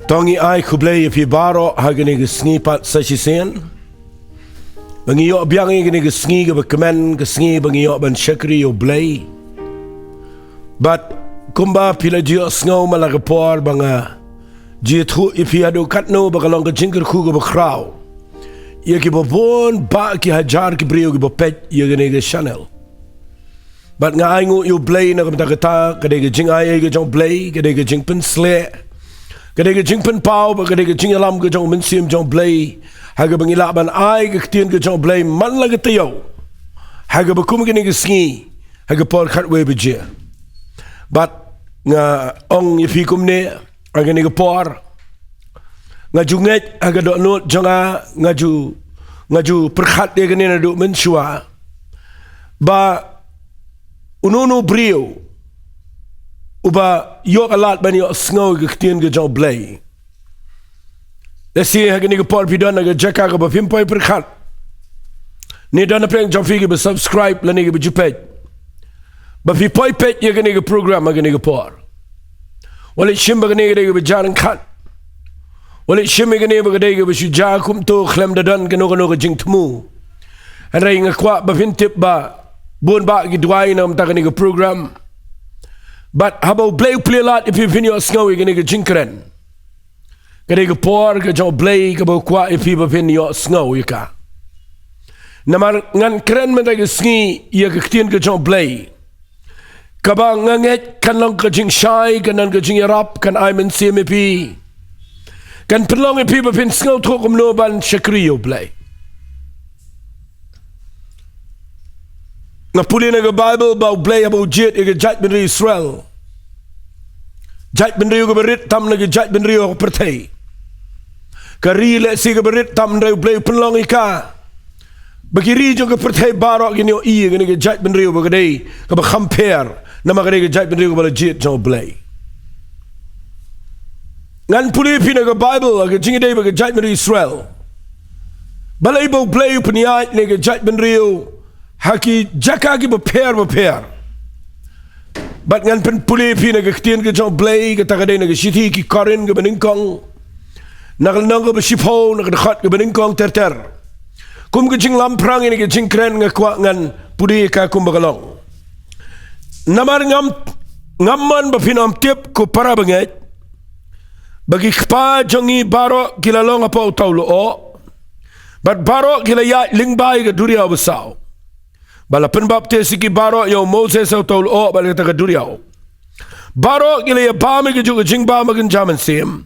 Tongi ai kublei pi baro hagani gesngi pat sasisen. Bangi yo biangi gani gesngi ga kemen gesngi bangi yo ban shakri yo blei. But kumba pila dio snow malagapor banga jitu ipi ado katno bagalong ka jingker ku ga Khlaw. Ia ki bon ba ki hajar ki brio ki pet ia gani ga Chanel. But nga aingu yo blei na kamta kata kadega jing ai ga jong blei kadega jing pen sle. Kadega jing pen pau ba kadega jing alam ga jong mensim jong blei haga bangila ban ai ga ktien ga jong blei man la ga tayo haga ba kum gani ga sngi haga por khat we bje. But nga ong yifi kum ne aga ni ga por nga junget aga do no jonga nga ju perkhat de ga ne na do men shwa ba unono brio uba yok alat bani yok snow ga ktien ga jong blei. Lesi haga ni ga por pidon ga jaka ga ba pimpoy perkhat ni dona preng jong figi ba subscribe la ni ga jupet ba fi poy pet ya ga ni ga program ga ni ga por wala shimba ga ni ga ba jaran khat wala shimba ga ni ba ga shu ja kum to khlem da don ga no ga jing tmu anrai nga kwa ba fin tip ba bon ba gi dwai nam ta ga ni ga program. But habo blei play lot if you finyo snowy gani ga NONGKREN. Gani ga por ga jong blei ga bo kwa if you finyo snow yaka. Namar ngan kren man ga sngi ya ga ktien ga jong blei. Kaba nganget kan long ga jing shai kan ga jing rap kan I men CMP. Kan pelong if you fin snow to kum no ban shakriyo blei. Na puli na ga Bible ba blei abo jet ga jat ben Israel. Jat ben ga berit tam na ga jat ben rio pertai. Ka ri le si ga berit tam na blei penlong ika. Bagi ri jo ga pertai barok gini o i ga jat ben rio ba dei ka ba compare na ma ga jat ben rio ba jet jo blei. Ngan puli pi na ga Bible ga jingi dei ba ga jat ben Israel. Balai bo blei peniat na ga jat ben rio haki jaka ki beper but ngan pen puli pi na ktien ke jong blei ke tagade na city ki korin ke beningkong nagal nang ke sipo na khat ke beningkong ter kum ke jing lam prang ni ke jing kren nga kwa ngan puli ka kum bagalong namar ngamman ba pinam tip ko para banget bagi kpa jongi baro kilalong apa taulo o but baro kilaya lingbai ke duria besau. Bala penbaptis ki baro yo Moses au tol o bala ta duriao baro gile ya bame ke juga jing ba magan jaman sim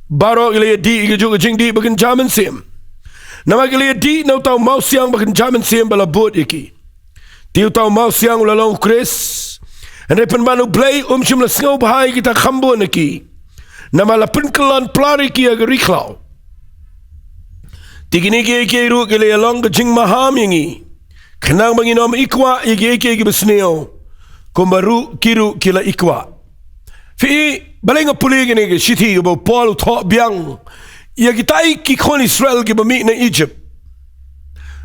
baro gile ya di ke juga jing di magan jaman sim nama gile ya di no tau mau siang magan jaman sim bala bot iki tiu tau mau siang lalong Chris ande pen manu blei shim la snow bahai kita khambo neki nama la pen kelon plari ki aga Khlaw tigini ke ru gile ya long jing maham yangi kenang manginom ikwa igi besneo kumbaru kiru kila ikwa fi balenga puli gini ge shiti bo Paul tho biang ya gitai ki khon Israel ge bami na Egypt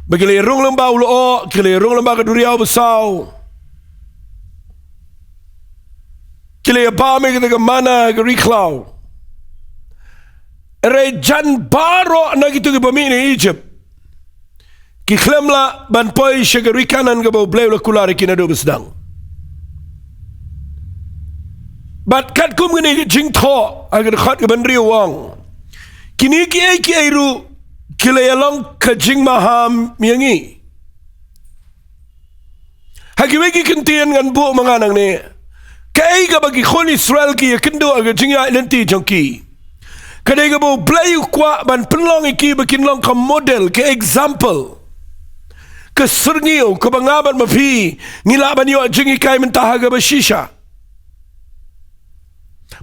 bagile rong lamba ulo o kile rong lamba ka duriao besau kile ba me ge mana ge Khlaw re jan baro na gitu ge bami na Egypt ki khlemla ban poi shagari kanan ga bo bleu kulari kinado besdang bat kat kum gani jing tho agar khat ga ban rio wang kini ki ai ru kile along ka jing maham yangi hagi wegi kentien ngan bu manganang ne kai ga bagi khon Israel ki kendo aga jing ya Lynti jongki kadai ga bo bleu kwa ban penlong ki bakin long ka model ke example keserngiu kebangaban mafi ngilaban yo jingi kai mentaha ga bashisha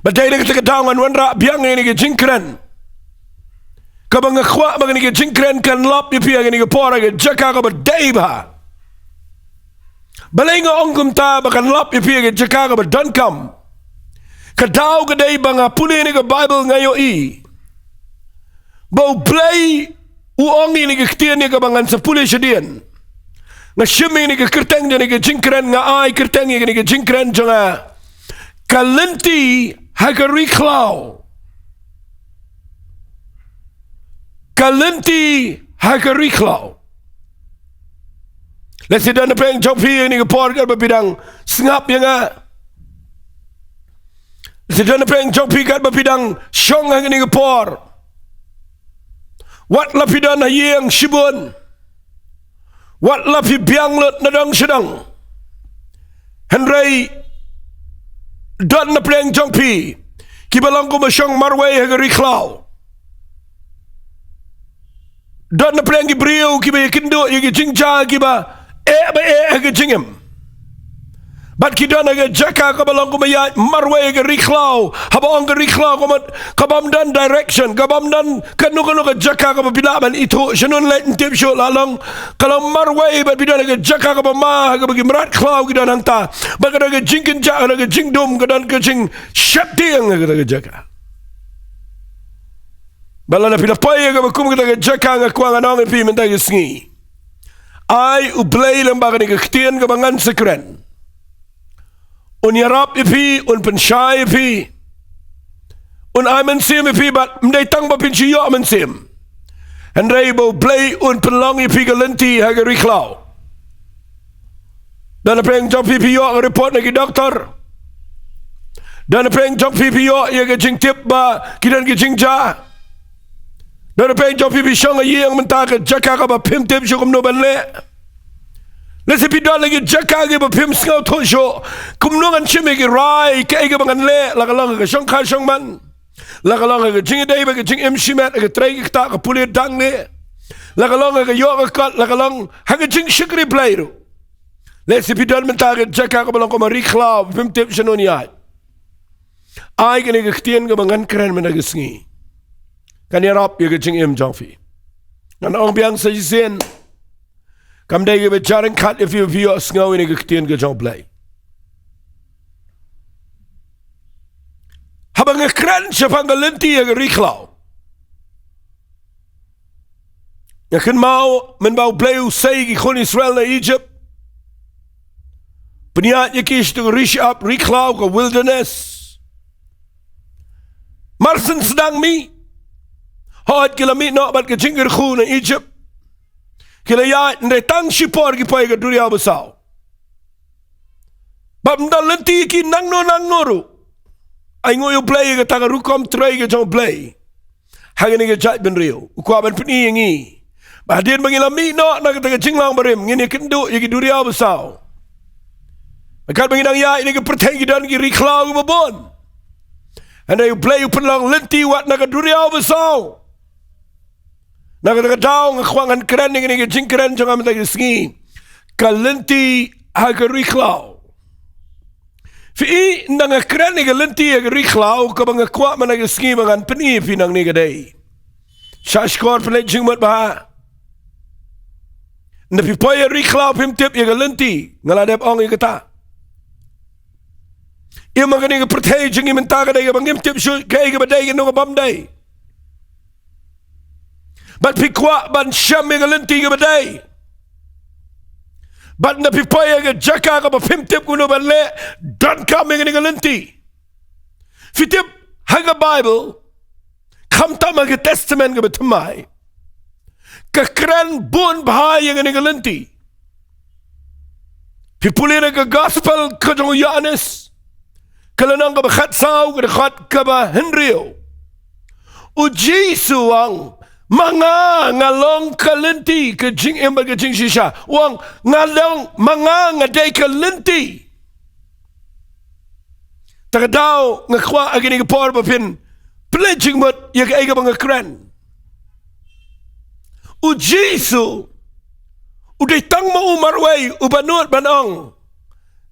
badai nak tegadangan wanra biang ni ke NONGKREN kabanga khwa bagani ke NONGKREN kan lap ni pia ni ke pora ke jaka ga badai ba balenga ongkum ta bakan lap ni pia ke jaka ga badankam kadau ga dai banga puli ni ke Bible ngayo i bau play uongi ni ke ktien ni ke bangan sepule shedian nga shimi ni ke kerteng ni ke NONGKREN nga ai kerteng ni ke NONGKREN jonga ka Lynti haga Khlaw Lynti hagari Khlaw. Let's sit down the playing job here ni por ka bidang sngap yang a. Let's sit down the playing job here ka bidang syong ang ni por. Wat lapidan hayang shibun. Wat lapi biang lut nadang sedang. Henry dan na playing job here. Kibalang ko masyong marway hagari Khlaw. Dan na playing gibriu kiba yakindo yagi jingja kiba hagi jingem. Bat kidan aga jaka kabalang kumayat marway hagari Khlaw. Habang hagari Khlaw kabam dan direction kabam dan kanu ka jaka kababilaman ito syanun let tip show lalong kalau marway bat bidan aga jaka kabama hagabagi merat Khlaw kidan hangta bagada aga jingkin jaka aga jingdom kadan kajing syaptiang aga jaka. Bala na pinapay ang makum kita jaka nga kuang anong ipi mentay sngi. Ay ublay lang baka ni kaktian ka bangan sekren. Unyarap ipi un pensyay ipi. Un ay mensim ipi bat mday tang ba pinshiyo mensim. Henry bo blay un penlong ipi ka Lynti hagari Khlaw. Dan na preng jump ipi yo ang report na ki doktor. Dan na preng jump ipi yo iya ka jing tip ba kidan ki jing ja. Dan peng job pipi syong yang mentaka jaka ka ba pim tip syong no banle. Lesi pidal lagi jaka ge ba pim skau to syo. Kumnungan chime ge rai ke ge bangan le lagalang ge syong kha syong man. Lagalang ge jing dei ba ge jing em shimat ge trei ge ta ka pulit dang le. Lagalang ge yo ge kat lagalang ha ge jing shikri plairu. Lesi pidal mentaka jaka ka balang ko mari Khlaw pim tip syong niat. Ai ge ge ktien ge bangan keren menagisngi. Kan yarap ya kecing em jangfi. Nan ang biang sa jisen. Kam day ke becharing kat if you sngaw ini kektian ke jang play. Habang ngekran siapang Lynti ya ke Khlaw. Yakin mau menbau play usai ki kon Israel na Egypt. Peniat ya kish to reach up Khlaw ke wilderness. Marsen sedang mi. Hot kila mi no bat ke jingir khu na Egypt. Kila ya ndai tang shipor ki pai ke duria besau. Bab nda Lynti ki nang no ru. Ai ngoyo play ke tanga rukom tray ke jong play. Hangini ke jat ben rio. Ukwa ben peni ngi. Ba dien bangila mi no na ke tanga jinglang barim ngini kendu ki duria besau. Makat bangidang ya ini ke pertai ki dan ki Khlaw ke babon. Andai play penlang Lynti wat na ke duria besau. Nakatadaw ng kwangan kren ng naging kren sa mga tagisngi ka Lynti hagari Khlaw. Fi nang kren ng Lynti hagari Khlaw ka mga kwa managisngi mga panipi ng nigaday. Shashkor pinajing mat ba? Napipoy hagari Khlaw pimtip yung Lynti ngaladep ong ikata. Yung mga nang pertay jing imentaga day kapang imtip kaya kabaday kanong kabamday. But pikwa ban syam yang Lynti ke badai. But na pipaya ke jaka ke pimtip kuno ban le dan kami yang Lynti. Fitip haga Bible kam tama ke testament ke betemai. Kekeren bun bahaya yang Lynti. Pipulira ke gospel ke jong Yohanes. Kalanang ke bakhat saw ke dekat ke bah Henrio. Uji suang mga ngalong ka Lynti ka jing emba ka jing shisha wang ngalong mga ngaday ka Lynti takadaw ngakwa agini ka por papin pledging mot yak ay ka mga kren u Jesu uday tang mo umarway ubanot banong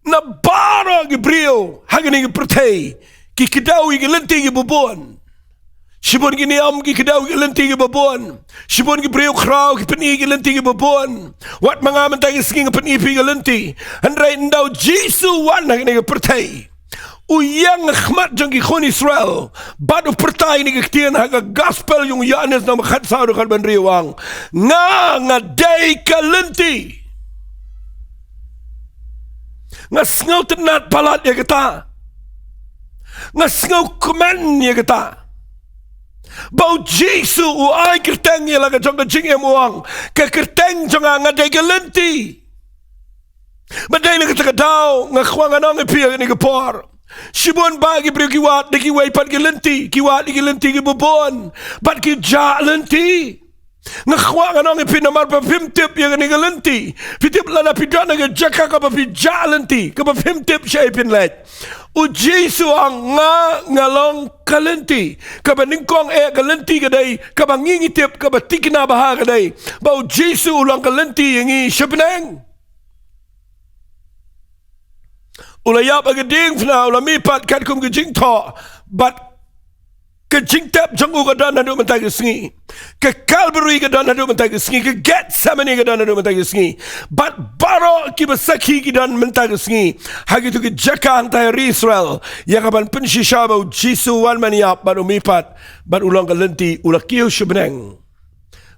na bara gibriyo hagini ka pratay kikidaw ka Lynti ka bubon. Sibon gini am ki kedaw ki Lynti ki babon. Sibon ki breu kraw ki peni ki Lynti ki babon. Wat mga mentay sking peni pi ki Lynti. Andrai ndaw Jesu wan ni ki pertai. Uyang khmat jang ki khon Israel. Badu pertai ni ki tian ha gospel yung Yohanes na makhat sa do kan ban riwang. Nga day ka Lynti. Nga sngaw tenat palat ya kita. Nga sngaw kuman ya kita. Bau Jesu u ai kerteng ya laga jong jing emuang ke kerteng jong nga de Lynti. Badai na kita daw nga kwang anong ipia ni kapor. Sibon bagi beri kiwat de kiwai pat Lynti, kiwat di Lynti ki bobon, pat ki ja Lynti. Nga kwang anong ipia namar pa pimtip ya ni Lynti. Pitip lana pidana ga jaka ka pa ja Lynti, ka pa pimtip siya ipin let. U Jesu ang ngalong Lynti. Kaba ningkong Lynti kadai, kaba ngingitip, kaba tikina baha kadai. Bau Jesu ulang Lynti yangi siya Ulayap agading fna ulamipat kat kum gejing tho but gejing tap jong ugadan adu mentai gesingi ke Calvary gadan adu mentai gesingi ke Gethsemane gadan adu mentai gesingi but baro ki basaki gadan mentai gesingi hagitu ke jaka antai Israel ya kaban penshisha bau Jesu wan maniap baru mipat bat ulang Lynti ulakiu shibneng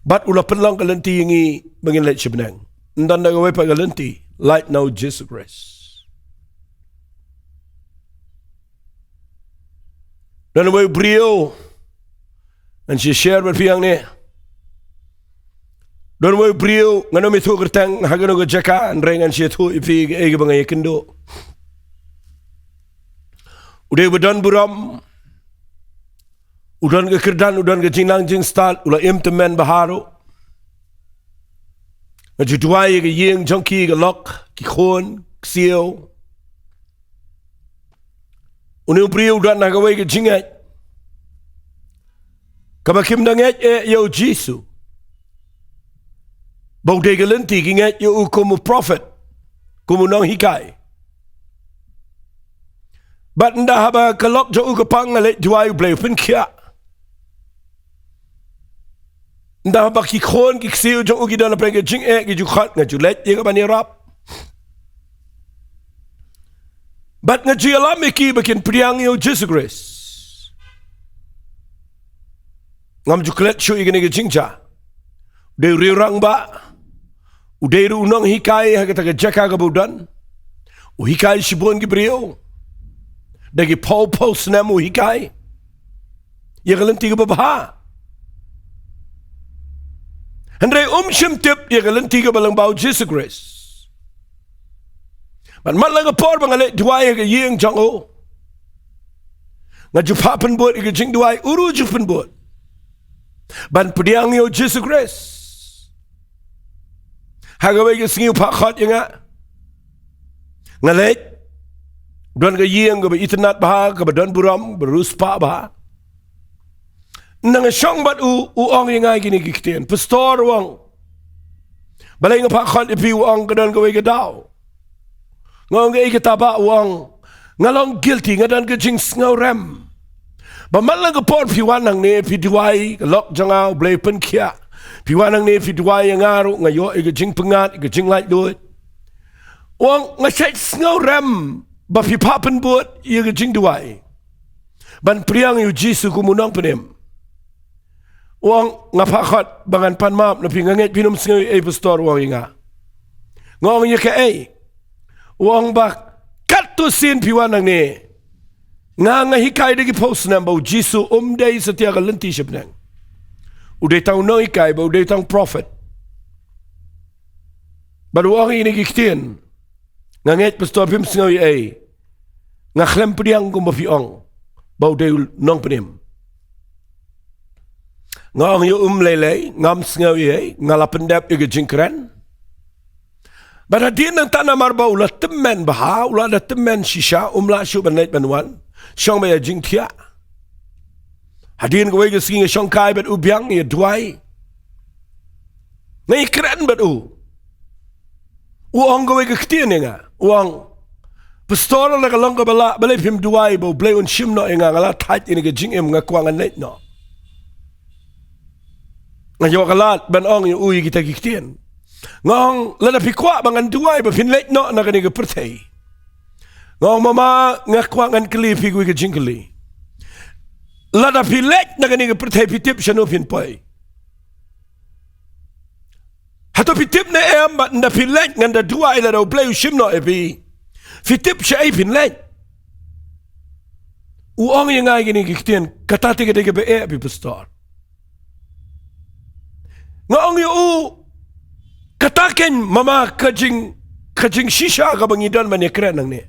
bat ula penlang Lynti yangi mengin let shibneng ndan da gawe pa Lynti light now Jesus Christ. Dan we brio and she share with piang ni. Dan we brio ngano mi thu kertang hagano go jaka and reng and she thu ipi ege bangai kendo. Udah bedan buram. Udan ke kerdan udan ke jinang jing start ula imtemen baharo. Ngajuduai ke yeng jongki ke lok ki khon ksio. Uni brio udan nagawai ke jingat. Kabakim danget yo Jesu. Bau de Lynti kingat yo como prophet. Como nang hikai. Bat nda haba kalok jo ukapang ngalet duai blay pen kia. Nda haba ki khon ki ksio jo ukidan apeng ke jing ki jukhat ngajulet ye ka bani rap. But nga jialam iki bakin priang yo Jesus Christ. Ngam juklet shu igene ke jingja. De riurang ba. Ude ru unang hikai hagata ke jaka ka budan. U hikai shibon ki brio. Dagi pau snam u hikai. Ye Lynti ka babaha. Andre shim tip ye Lynti ka balang bau Jesus Christ. Man matlang apor bangale duai ke yeng jang o. Nga jupapan buat ke jing duai uru jupan buat. Ban pediang yo Jesus Christ. Hagawai ke singiu pakhat yang ngalet. Dan ke yeng ke itnat bah ke badan buram beruspa bah. Nang syang bat u ong yang ai gini kiktian. Pastor wang. Balai ngapakhat ipi uang ke dan ke daw. Ngong ke ikataba uang ngalong guilty ngadan ke jing ngau rem. Bamalang ke por piwanang ni piduai lok jangau blay pen kia. Piwanang ni piduai yang ngaru ngayo ke jing pengat ke jing light duit. Uang ngasai ngau rem ba pipapen buat ye ke jing duai. Ban priang yu Jesu kumunang penem. Uang ngapakhat bangan pan map na pinganget pinum ngau pastor uang inga. Ngong ye ke Uang bak katusin piwanang ni nga hikai dagi post na bau Jesu day setia ka Lynti sipnang. Uday tang no hikai bau uday tang prophet. Baru ang ini kiktian nga nget pastor pim singawi nga klem pediang kumafiong bau day nong penim. Nga ang yu lele ngam singawi nga lapendap iga jingkren. Bada dia nang tanah marba ulah temen baha ulah ada temen shisha umla shu banait banwan syong baya jing tia hadin gawai ke singa syong kai bat ubyang ya duai ngai keren bat uang gawai ke ketian nga uang pastor la kalong ka bala balai pim duai bo blay un shim no nga ngala tait ini ke jing em nga kwang net no ngayo kalat ban ong yu ui kita kitian ngong lada pikwa bangan duai ba pinlet no na kani ke pertai ngong mama ngakwa ngan kli pigui ke jingkli lada pilet na kani ke pertai pitip shano pin pai hato pitip na em ba na pilet ngan da duai la do play shim no epi pitip shay pinlet uang yang ngai gini kitian kata tiga tiga be bi pastor ngong yu kataken mama kajing shisha ka bangidan man keren nang ni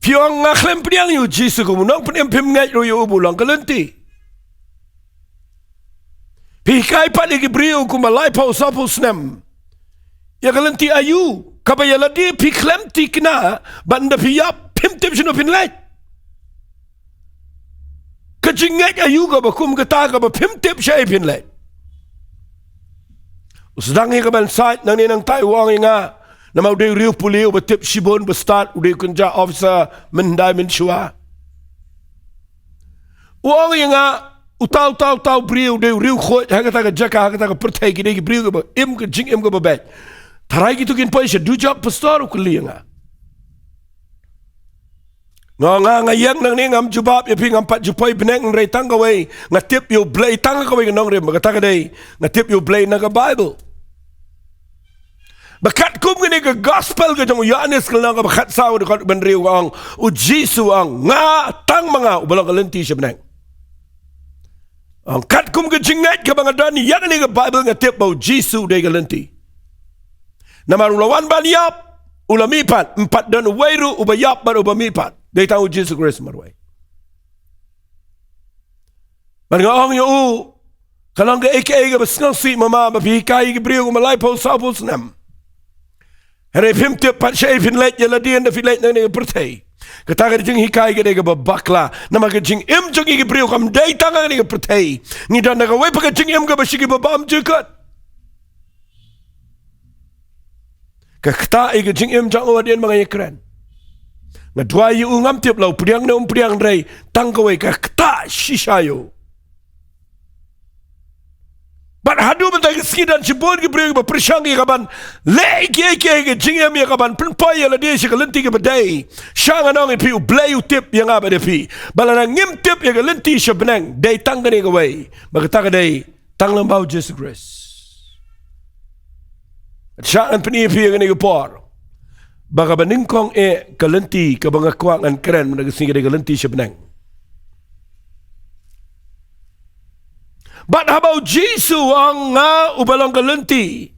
piang ngaklem priang yu jisu ko munang pem ngai ro yu bulang kalenti pi kai pa ni gibriu ku malai pa usapu snem ya kalenti ayu kabaya ladi pi klem tikna banda piyap pim tim sino pin lai kajingat ayu ka bakum kata ka ba pim tim syai pin lai usdang hi ka ban site nang ni nang tai wang nga na mau de riu puliu ba tip shibon ba start ude kunja officer mendai min shua wang nga utau briu de riu khoi ha kata ka jaka ha kata ka pertai ki de ki briu ka ba im ka jing im ka ba bet tarai ki tu kin paisa du job pastor ku li nga nga yang nang ni ngam jubab ya pi ngam pat jupai beneng rei tang ka wei ngatip you blay tang ka wei nong rem kata ka dei ngatip you blay na ka bible bakat kum ni ka gospel ka jong Yohanes ka nang ka bakat saw de ka ben riu ang u jisu ang nga tang mga ubalang ka lenti siya beneng ang kat kum ka jingat ka mga dani yan ni ka bible ngatip bau jisu de ka lenti namarulawan baniyap ulamipat empat dan wairu ubayap baru ubamipat they tahu Jesus Christ marway Barang yo kalang ga aka ga basnang si mama mapikai ga brio malai po sapos nam Hare pim tip pat shay fin let ya ladian da filet na ni pertai kata ga jing hikai ga ga bakla na mag jing im jing ga brio kam dai tanga ni ga pertai ni dan ga we pa jing im ga basigi babam jukat kata ga jing im jang wadian mga keren nga dua yu ngam tip lau priang na priang rei tang ka we ka kata shishayo But hadu bentai keskidan cibon ke beri ke persang ke kaban lei ke jingam ya kaban penpai ya dia si kelenti ke bedai sang anong pi ublay tip yang apa dia pi balana ngim tip ya kelenti sebenang dai tang ke wei bagata ke dai tang lambau Jesus Christ sang peni pi ke ni por baga baningkong kelenti ke bangakwang an keren menagasi ke kelenti sebenang But how about Jesus ang nga ubalang kalenti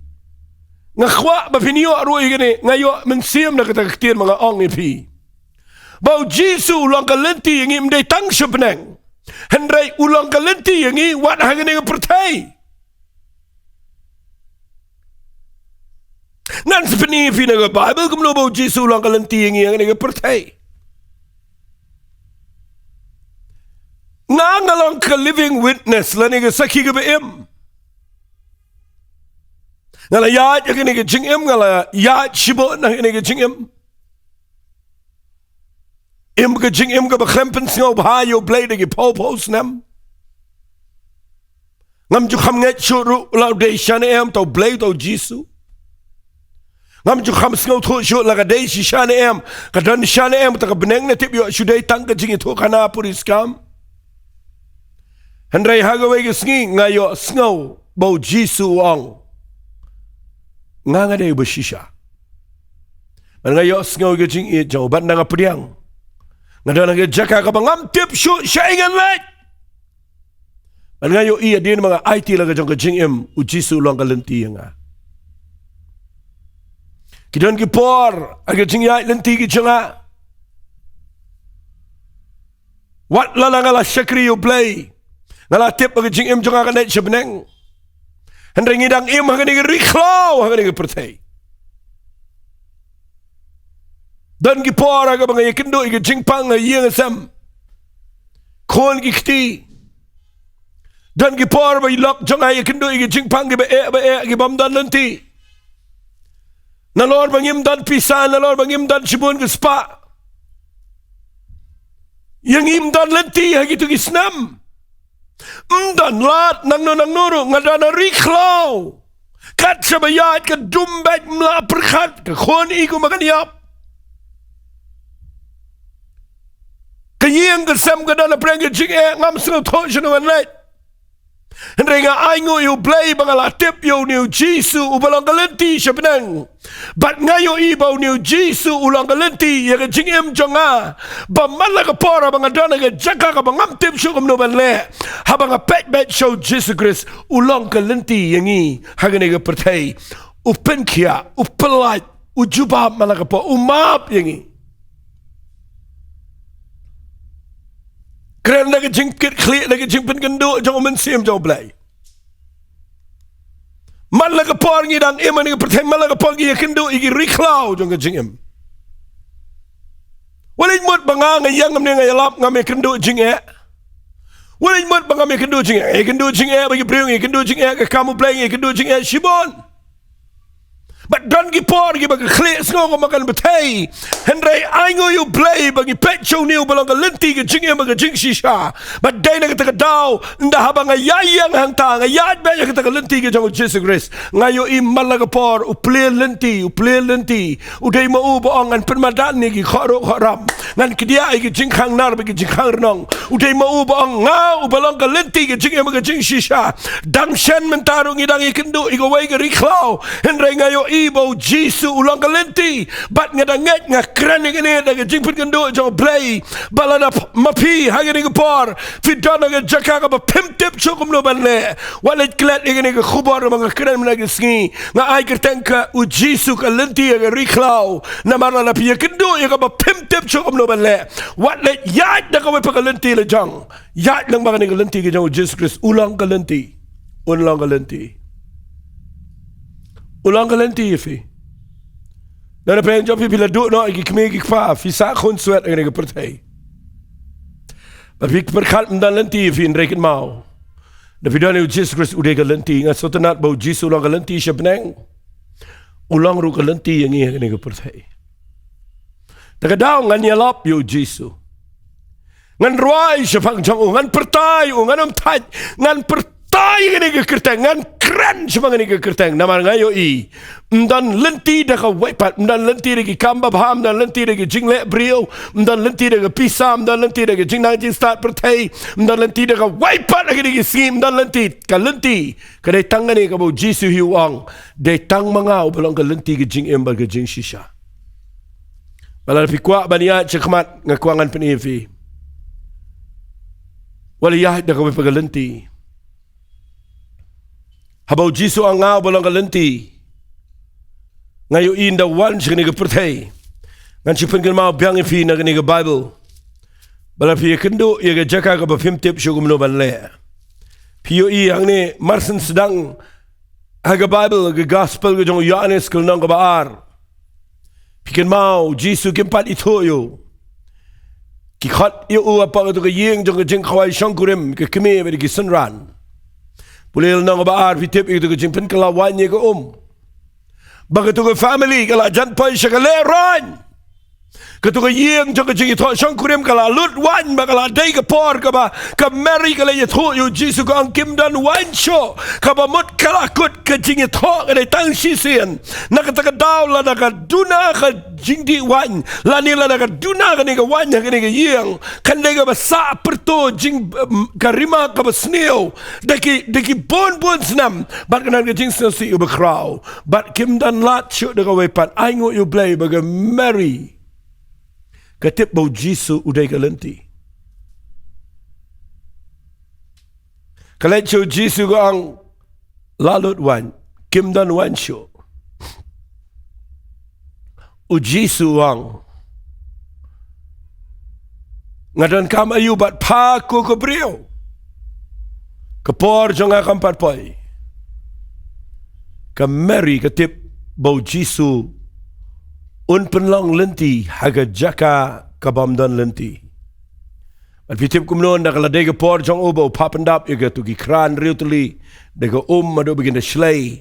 nga khwa ba pinyo aroi gani ngayo mensiam na kataktir mga ong ipi Bao Jesus ulang kalenti yang imday tang sebenang hendrai ulang kalenti yang wat hangani nga pertai Nan sepeni ipi na Bible kumlo bao Jesus ulang kalenti yang nga pertai Ngalang ka living witness lani ka sakhi ka baim ngala ya kini ka jingim ngala ya shibo na kini ka jingim ka jingim ka bakhempen singaw bahayo blade ki popos nam ngam ju kham nget shuru la de shane am to blade to jisu ngam ju kham singaw tho shu la ka de shi shane am ka dan shane am ta ka beneng na tip yo shudai tang ka jingi tho kana puris kam Hendrai hagawai ke sengi ngayo sengau bau jisu ang ngadai bershisha. Ngayo sengau ke jing i jawaban nang apriang. Ngada nang jaka ka bangam tip shu syaingan let. Ngayo i adin mga IT la ka jing im u jisu lang ka lenti nga. Kidon ki por aga jing ya lenti ki janga. Wat la ngala syakri you play. Ngala tip bagi jing im jonga kan net sebeneng. Hendring idang im hagan ni Khlaw hagan ni pertai. Dan ki por aga bang ikindo ig jing pang yeng sam. Kon ki kti. Dan ki por bagi lok jonga ikindo ig jing pang ki ba ki bam dan lenti. Nalor bang im dan pisan nalor bang im dan sibun ke spa. Yang im dan lenti hagi tu ki snam. Dan lat nang nuru ngadana Khlaw kat sabayat ke dumbek mla perkhat ke khon iku makan yap ke yeng ke sam ke dana preng ke jing ngam sno tho shno wan let Henrenga aingo yu play bangala tip yu new Jisu ubalang kalenti siya benang. But ngayo ibaw new Jisu ulang kalenti yaga jingim jonga. Bamala ka pora banga dana ka jaka ka bangam tip siya kumno banle. Habang a pet show Jesus Christ ulang kalenti yangi hagani ka pertay. Upenkia, upelait, ujubab malaka po, umap yangi. Keren lagi jingkit klik lagi jingpen kenduk jangan mensim jangan belai. Man lagi por ngidang iman lagi pertama man lagi por ngidang kenduk igi Khlaw jangan jingem. Walin mut bangang yang ngamne ngayalap ngame kenduk jinge. Walin mut bangame kenduk jinge. Kenduk jinge bagi priung kenduk jinge ke kamu belai kenduk jinge shibon. But don't give por give a clear snow makan betay. Henry aingo you play bagi pecho new belong a Lynti ke jingem ke jing shisha. But day na kita daw nda habang ayayang hangtang ayat ba kita ke Lynti ke jong Jesus Christ. Ngayo imalaga por uplay Lynti uday mo uboong an permadan ni ki kharo kharam. Ngan kedia ke jing khang nar bagi jing khang renong. Uday mo uboong ngau belong ke Lynti ke jingem ke jing shisha. Dang shen mentarung idang ikendu igaway ke Khlaw. Henry ngayo ibaw Jisu ulang kalenti bat ngadanget nga kren ni daga jingput kendo jong play balada mapi hagani ko por fidana ga jaka ka pimtip chokum no banle walit klet ni ga khubar mga kren na gisngi nga ay kertenka u Jisu kalenti ga Khlaw na marala pi kendo ga pimtip chokum no banle walit yat da ka pa kalenti le jong yat lang mga ni kalenti ga jong Jesus Christ ulang kalenti ulang kalenti fi. Dan apa yang jawab bila duk no iki kemi iki fa fi sa khun swet ngene ke pertai. Tapi perkhat mendan lenti fi nreken mau. Da fi dan Jesus Christ udah kalenti ngat sotanat bau Jesus ulang kalenti syabnang. Ulang ru kalenti yang ngene ke pertai. Takadaw ngan yalap yo Jesus. Ngan ruai syafang jang ngan pertai ngan amtai ngan pertai ngene ke kertang ngan keren semang ngene ke kertang nama ngayo i mdan Lynti da ka wepat mdan Lynti de kamba baham mdan Lynti de jingle brio mdan Lynti de pisam mdan Lynti de jingnang jing start pertai mdan Lynti de ka wepat ngene ke sim mdan Lynti ka dai tang ngene ka bo Jisu hiwang dai tang mangau belong ka Lynti ke jing ember ke jing shisha balal fi kwa bania chekmat ngakwangan penifi waliyah da ka wepa Lynti habau Jisu ang ngau belong ka Lynti ngayo inda wan siya kaniga pertay ngan sipan kan mau biang ifi na kaniga Bible bala piya kendo iya ka jaka ka ba fimtip siya kumno banle piyo ang ni marsan sedang haga Bible haga gospel ka jong Yohanes kalnang ka baar pikan mau Jisu kimpat ito yo kikhat iyo apa ka to ka ying jong ka jing kawai siyangkurim ka kime badi ki sunran Pulil nang baar fitip itu ke jimpen kelawanya ke Begitu ke family kalau janpai sekali ron. Ketua yang jaga jingi thọ sang kurim kala lut wan bakala dai ke por ke ba ke Mary kala ye thọ yo Jisu ka angkim dan wan sho ka ba mut kala kut ke jingi thọ ke dai tang si sien na ka ta daw la na ka duna ka jingdi wan la ni la na ka duna ka ni ka wan ka ni ka yang kan dai ka ba sa perto jing ka rima ka ba sneo deki bon snam bat kana ka jing sneo si u ba Khlaw bat kim dan lat sho de ka we pat ai ngo you play ba ka Mary Katip bau Jisu uday ka Lynti. Kalet siya Jisu ka ang lalot wan, kimdan wan siya. U Jisu ang ngadan kam ayu bat pa ko kabriyo. Kapor siya nga kampatpay. Ka Mary katip bau Jisu un penlang Lynti haga jaka kabamdan Lynti. At fitip kumnon na kaladega por jang ubo papandap yaga tugi kran riutuli daga mado begin da shlay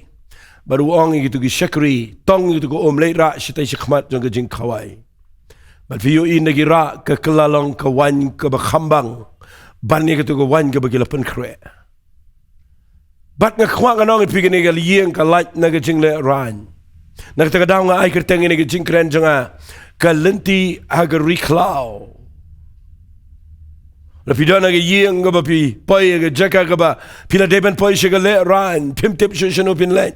baru ong gitu gi shakri tong gitu go late ra shitai shikmat jang jing kawai. But fiyo in nagi ra ka kelalong ka wan ka bakambang ban gitu go wan ka bagilapan kre. Bat nga kwa nga nong ipigani ka liyeng ka light naga jing le ran. Nagtagadaw nga ay kerteng ini nongkren nga ka Lynti haga Khlaw la pi dana ga yeng ga ba pi poi ga jaka ga ba pi la deben poi she ga le ran pim tip she no pin le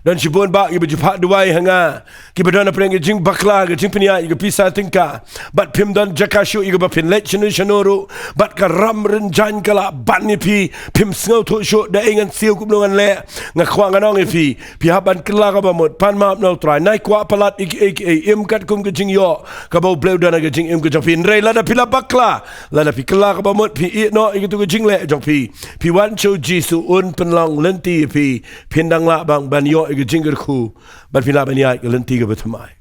dan si bon ba ibu jipat duai hanga ki badana preng jing bakla ga jing pnia iga pisa tingka bat pim dan jaka shu iga ba pin let chinu shanuru bat ka ram ren jan kala ban ni pi pim sngo to shu da engan siu kum ngan le nga khwang anong pi haban kala ga ba mot pan map no try nai kwa palat im kat kum ga jing yo ka ba bleu dana ga jing im ga pin re la da pila bakla la da pi kala ga ba mot pi i no iga tu ga jing le jong pi wan chu jisu un pen long lenti pi pin dang la bang ban yo ga jingger khu bat pila ban ya ga lenti ga batmai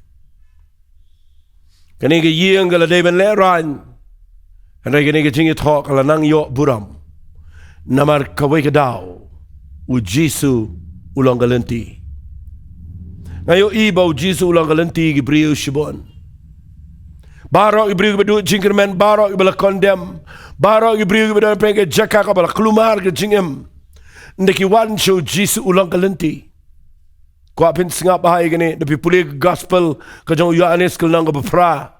kani ga yeng ga la de ben le ran ana ga ni ga jing thok la nang yo buram namar ka we ga daw u jisu ulong ga lenti ngayo ibaw jisu ulong ga lenti gi briu shibon baro gi briu ga du jingermen baro gi bala condemn baro gi briu ga ben ga jaka ka bala klumar ga jingem ndeki wan show jisu ulong ga lenti ko apin singap bahai gini depi pulih gospel ka jong Yohanes ke nang befra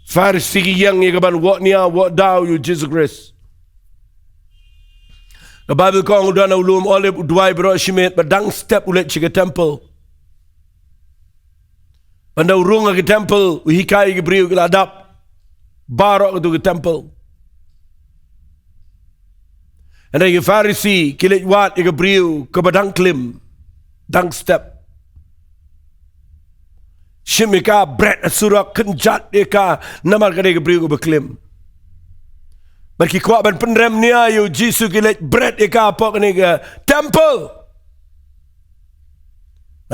Farisi yang ye ban what nia what daw you Jesus Christ the Bible kong udana ulum oleh duai bro shimet badang step ulet chike temple panda urung ke temple uhikai ke briu ke ladap barok ke temple. En dan je Farisi, kilit wat, je brieu, kabadang klim, dang step. Shimika, bread, surak, kenjat, eka, namar kade je brieu beklim. Bagi kuat ban penrem nia, you Jisu kilit bread, eka, apa kene ke temple.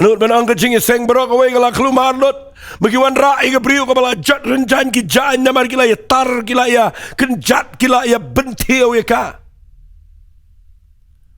Anut ban angka jingi seng berok away kala kelumar lot. Bagi wan ra, je brieu kabala jat renjan ki jain, namar kila ya tar, kila ya kenjat, kila ya bentiu, eka.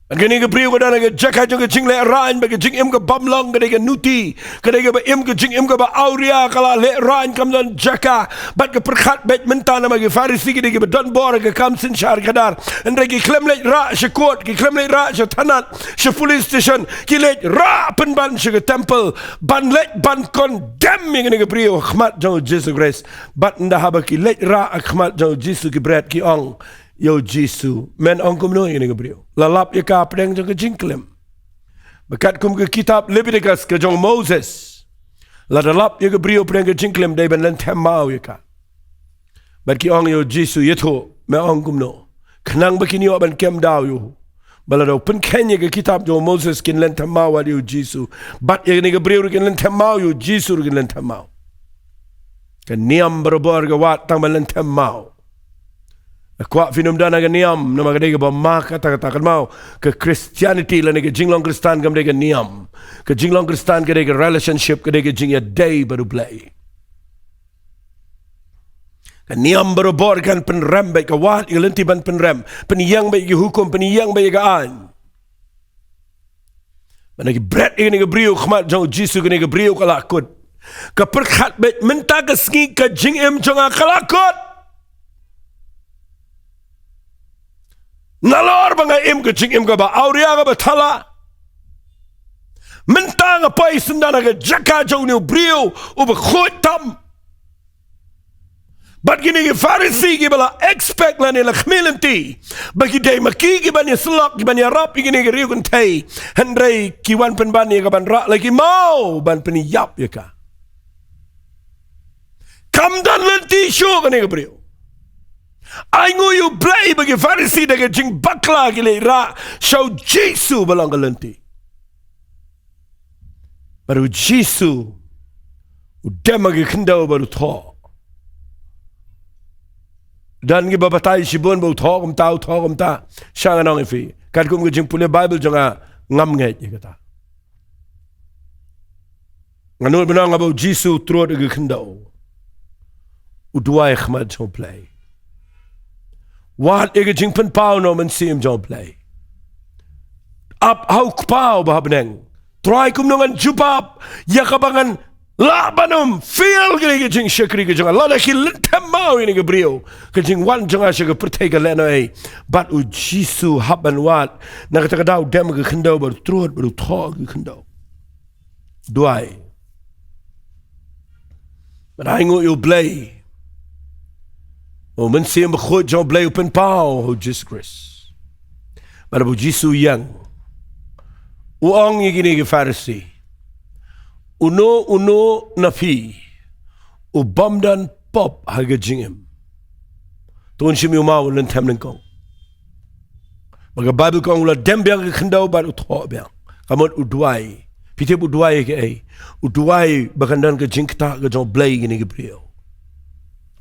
Gani ke priu kadana ke jaka juga jing le ran bagi jing im ke bamlong ke nuti ke ba im ke jing im ke ba auria kala le ran kam dan jaka bat ke perkhat bet mentana bagi Farisi ke don bor ke kam sin shar kadar endre ke klem le ra she court ke klem le ra she thanat she police station ke le ra pen ban she ke temple ban le ban condemn ke ke priu khmat jong Jesus Christ bat nda haba ke le ra khmat jong Jesus ke bread ki ong yo Jisu men ongkum no ini gabriel lalap ye ka pedeng jong jingklem bekat kum ke kitab Leviticus ke jong Moses la dalap ye gabriel pedeng jingklem dai ben len temau ye ka bat ki ong yo Jisu ye tho me ongkum no khnang bakini yo ban kem daw yo balado pen kenye ke kitab jong Moses kin len temau wa yo Jisu bat ye ni gabriel kin len temau yo Jisu kin len temau ke niam berobor ke wat tang ben len temau. Kuat finum dana ke niam nama ke ba ma kata kan mau ke Christianity la ke jinglong Kristan kam ke niam ke jinglong Kristan ke relationship ke jing ya day baru play ke niam baru bor kan penrem baik ke wat ke lenti ban penrem peniyang baik ke hukum peniyang baik ke an mana ke bread ke briu khmat jong Jisu ke briu kalakut ke perkhat baik menta ke ski ke jing em jong kalakut nalor banga im ke jing im ke ba auria ke ba thala mentang apa isendana ke jaka jong ni briu u be khot tam bat gini ke Farisi ke bala expect la ni la khmilenti bagi dai maki ke ban slok ke ban rap gini ke riu kun tai hendrei ki wan pen ban ni ke ban ra lagi mau ban pen yap ya ka kam dan lenti show ke ni ke briu I know you play bagi Farisi dengan jing bakla gile ra show Jisu balang galenti. Baru Jisu udah magi kendau baru tho. Dan gi babatai sibon baru tho kum ta syang anong ifi. Kad kum jing punya Bible jangan ngam ngai kata. Nganul benang abau Jisu terus gi kendau. Udwai khmat jong play. Wat ik jing pen pau no men sim jong play. Up hau pau bah beneng. Try kum nongan jubab ya kabangan la banum feel gini jing syakri ke jong la ki lentem mau ini ke brio ke jing wan jong asya ke pertega leno ai bat u Jisu haban wat na kata dau dem ke kendau baru trot baru tho ke kendau. Duai. But I ngo you play O men sim khot jong blay open pau ho Jesus Christ. Bara bu Jisu yang. Uang igini ke Farisi. Uno nafi. Ubamdan pop haga jingem. Tuan shimi umau len tem lengkong. Maka Bible kong ula dembiang ke kendau bar utho biang. Kamot udwai. Pitip udwai ke ai. Udwai bakandan ke jingkta ke jong blay gini ke brio.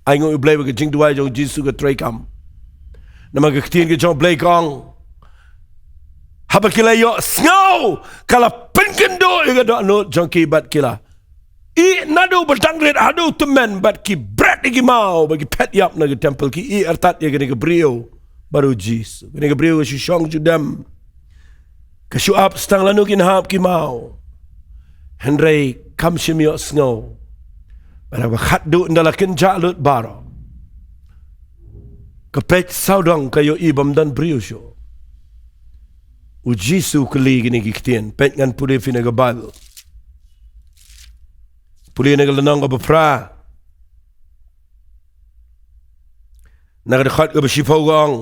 Ai ngoi blay ke jing duai jong Jisu ke trekam. Nama ke ketien ke jong blay kong. Haba kila yo sngau kala penkendo ke do no jong ki bat kila. I nado bertangret ado temen bat ki brat ki mau bagi pet yap na ke temple ki I artat ye ke brio. Baru Jisu. Kini kebriu ke syong judam. Ke syuap stang lanu kin hap ki mau. Henry kam shimyo snow. Bara khat du ndala kin jalut baro. Ke pet saudang kayo ibam dan briu syo. U Jisu keli gini kiktian. Pet ngan puli fina ke Bible. Puli na ke lenang ke bepra. Nagdekhat ke bersifau gang.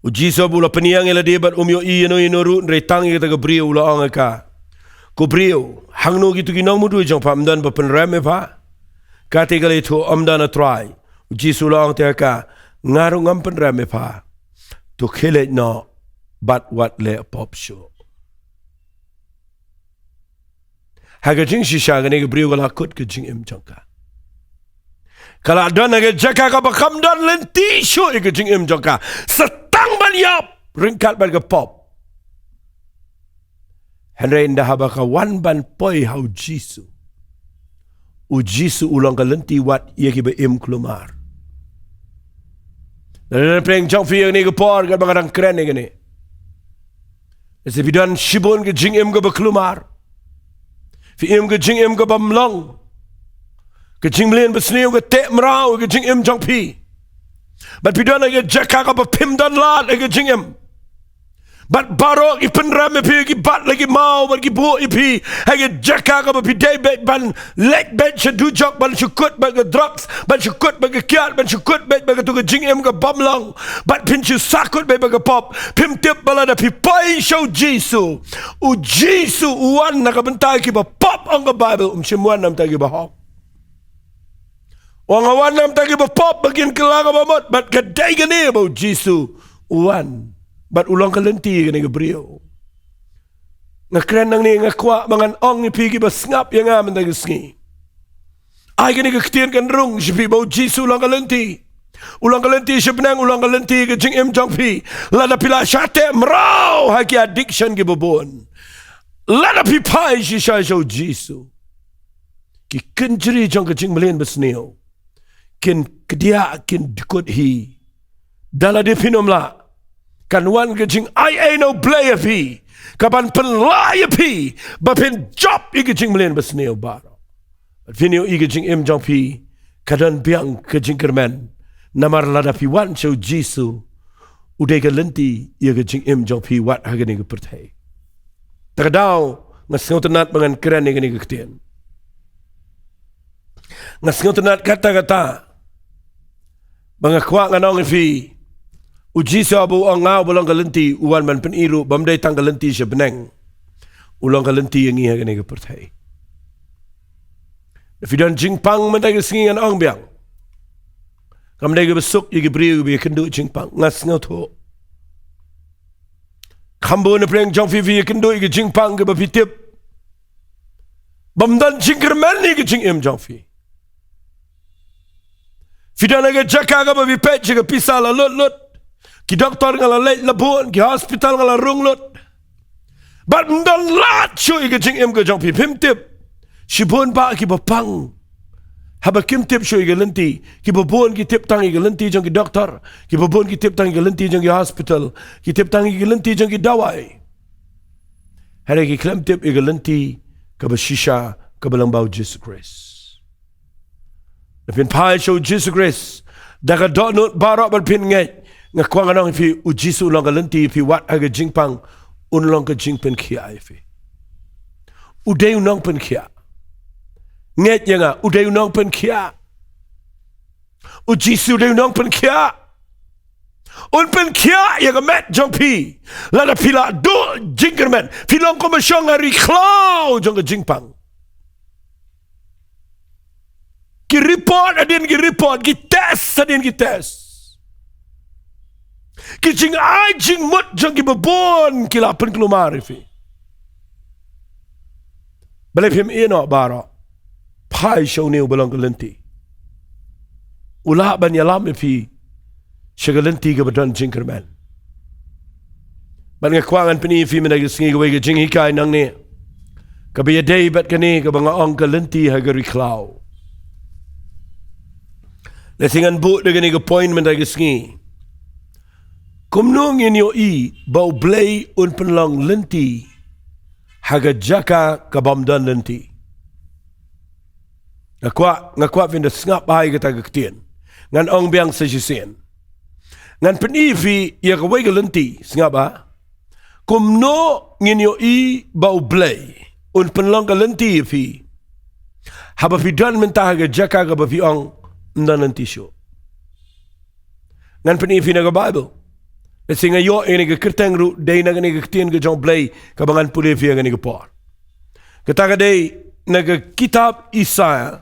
Jisu bula peniang ela debat umyo ino ru retang kita ke brio ula angaka. Ko brio hangno gitu kinong mudu jong pamdan ba penrame pa. Kate kali tu amdan atrai. Jisu ula ang teka ngaru ngam penrame pa. To kile no but what le pop show. Haga jing shisha gane ke brio kala kut ke jing im jongka. Kalau ada nak jaga ke bakam dan Lynti show ke jing im jongka. Setang banyap ringkat ban ke pop. Henry indah habaka wan ban poi hau Jisu. U Jisu ulang ke Lynti wat ia ki be im kelumar. Dan preng jong fi ni ke por ke bang keren ni gini. Sebidan shibun ke jing im ke be kelumar. Fi im ke jing im ke bamlong. Ke jing mlin besniu ke tek merau ke jing im jong pi. But pidan ke jaka ke pim dan lat ke jing im. But barok i penram pi ki bat lagi mau bat ki bu pi. Ke jaka ke pi day bet ban leg bet du jok ban shukut ban ke drugs ban shukut ban ke kiat ban shukut bet ban ke tu ke jing im ke bamlong. But pinchu sakut bet ban ke pop. Pim tip balada pi pai show Jisu. U Jisu uan nak bentai ki ba pop ang ke Bible semua nam tagi ba hok. Wang awan nam tagi ba pop bagian kelang abamot bat kedai gani ba Jisu uan bat ulang ke Lynti gani ke brio. Ngakren nang ni ngakwa mangan ong ni pigi ba ngap yang aman tagi sengi. Ay gani ke ketien kan rung sipi ba Jisu ulang ke Lynti. Ulang ke Lynti sebenang ulang ke Lynti ke jing im jong pi. Lada pila syate merau haki addiction ke babon. Lada pi pai si syai syau Jisu. Ki kenjeri jong ke jing melin besneo. Kin kedia kin dikut hi dala de pinom la kan wan ke jing ai no play pi kapan penlai pi ba pen job i ke jing mlen besneo baro vinio i ke jing im jong pi kadan biang ke jing kermen namar lada pi wan show Jisu ude ke Lynti i ke jing im jong pi wat hagani ke pertai takadau ngasngot nat mangan keren ni ke ketien ngasngot nat kata-kata mengakwa nganong fi uji sabu angau bolong ke Lynti uan man peniru bamdai tang ke Lynti sebeneng ulang ke Lynti yang ia kena ke pertai fidan jingpang mentai ke singi ngan ong biang kamdai ke besuk ye ke briu be kendu jingpang ngas ngoto kambo ne preng jong fi fi kendu ke jingpang ke bapitip bamdan jingkermen ni ke jingim jong fi Fidan lagi jaka ke babi pet jika pisah la lut. Ki doktor ngala late labun, ki hospital ngala rung lut. But mdan lat syui ke jing im ke jong pi pim tip. Shibun ba ki bapang. Haba kim tip syui ke Lynti. Ki babun ki tip tangi ke Lynti jong ki doktor. Ki babun ki tip tangi ke Lynti jong ki hospital. Ki tip tangi ke Lynti jong ki dawai. Hari ki klem tip ke Lynti ke bashisha ke balang bau Jesus Christ. Pin pai show Jesus Christ daga dot not barok berpin ngai ngakwang anong fi ujisu long ke Lynti fi wat aga jingpang unlong ke jingpen kia fi udai unong pen kia ngai yang uday unong pen kia Uji sudah nong pen kia. Un pen kia ya gamet jong pi. Lada pila do jingkerman. Filong komisyon ngari Khlaw jong ke jingpang. Ki report adin ki report, ki test adin ki test. Ki jing ai jing mut jong ki babon ki la pen kelumari fi. Balai film ino bara. Pai show ni ubalang ke Lynti. Ulah ban yalam fi. Siya Lynti ka badan jingkerman. Ban nga kwangan pini fi minagisngi gaway ka jing hikay nang ni. Kabaya day bat kani ka banga ang ka Lynti hagari Khlaw. Nasingan bu na gani ka point minagisngi. Kumnong inyo bau blay un penlang Lynti haga jaka kabamdan Lynti. Ngakwa vinda ngap ay ka tagaktien. Ngan ong biang sa jisen. Ngan penifi ya kaway ka Lynti ngap ba? Kumno nginyo bau blay un penlang ka Lynti fi. Haba fi dan menta haga jaka ka ba fi ong ndan Lynti show. Ngan penifi na ka Bible. Kasi ngayon, ini ke kerteng ru, day na gani ke ketien ke jong blay, kabangan puli via gani ke por. Kata day na ke kitab Isaiah,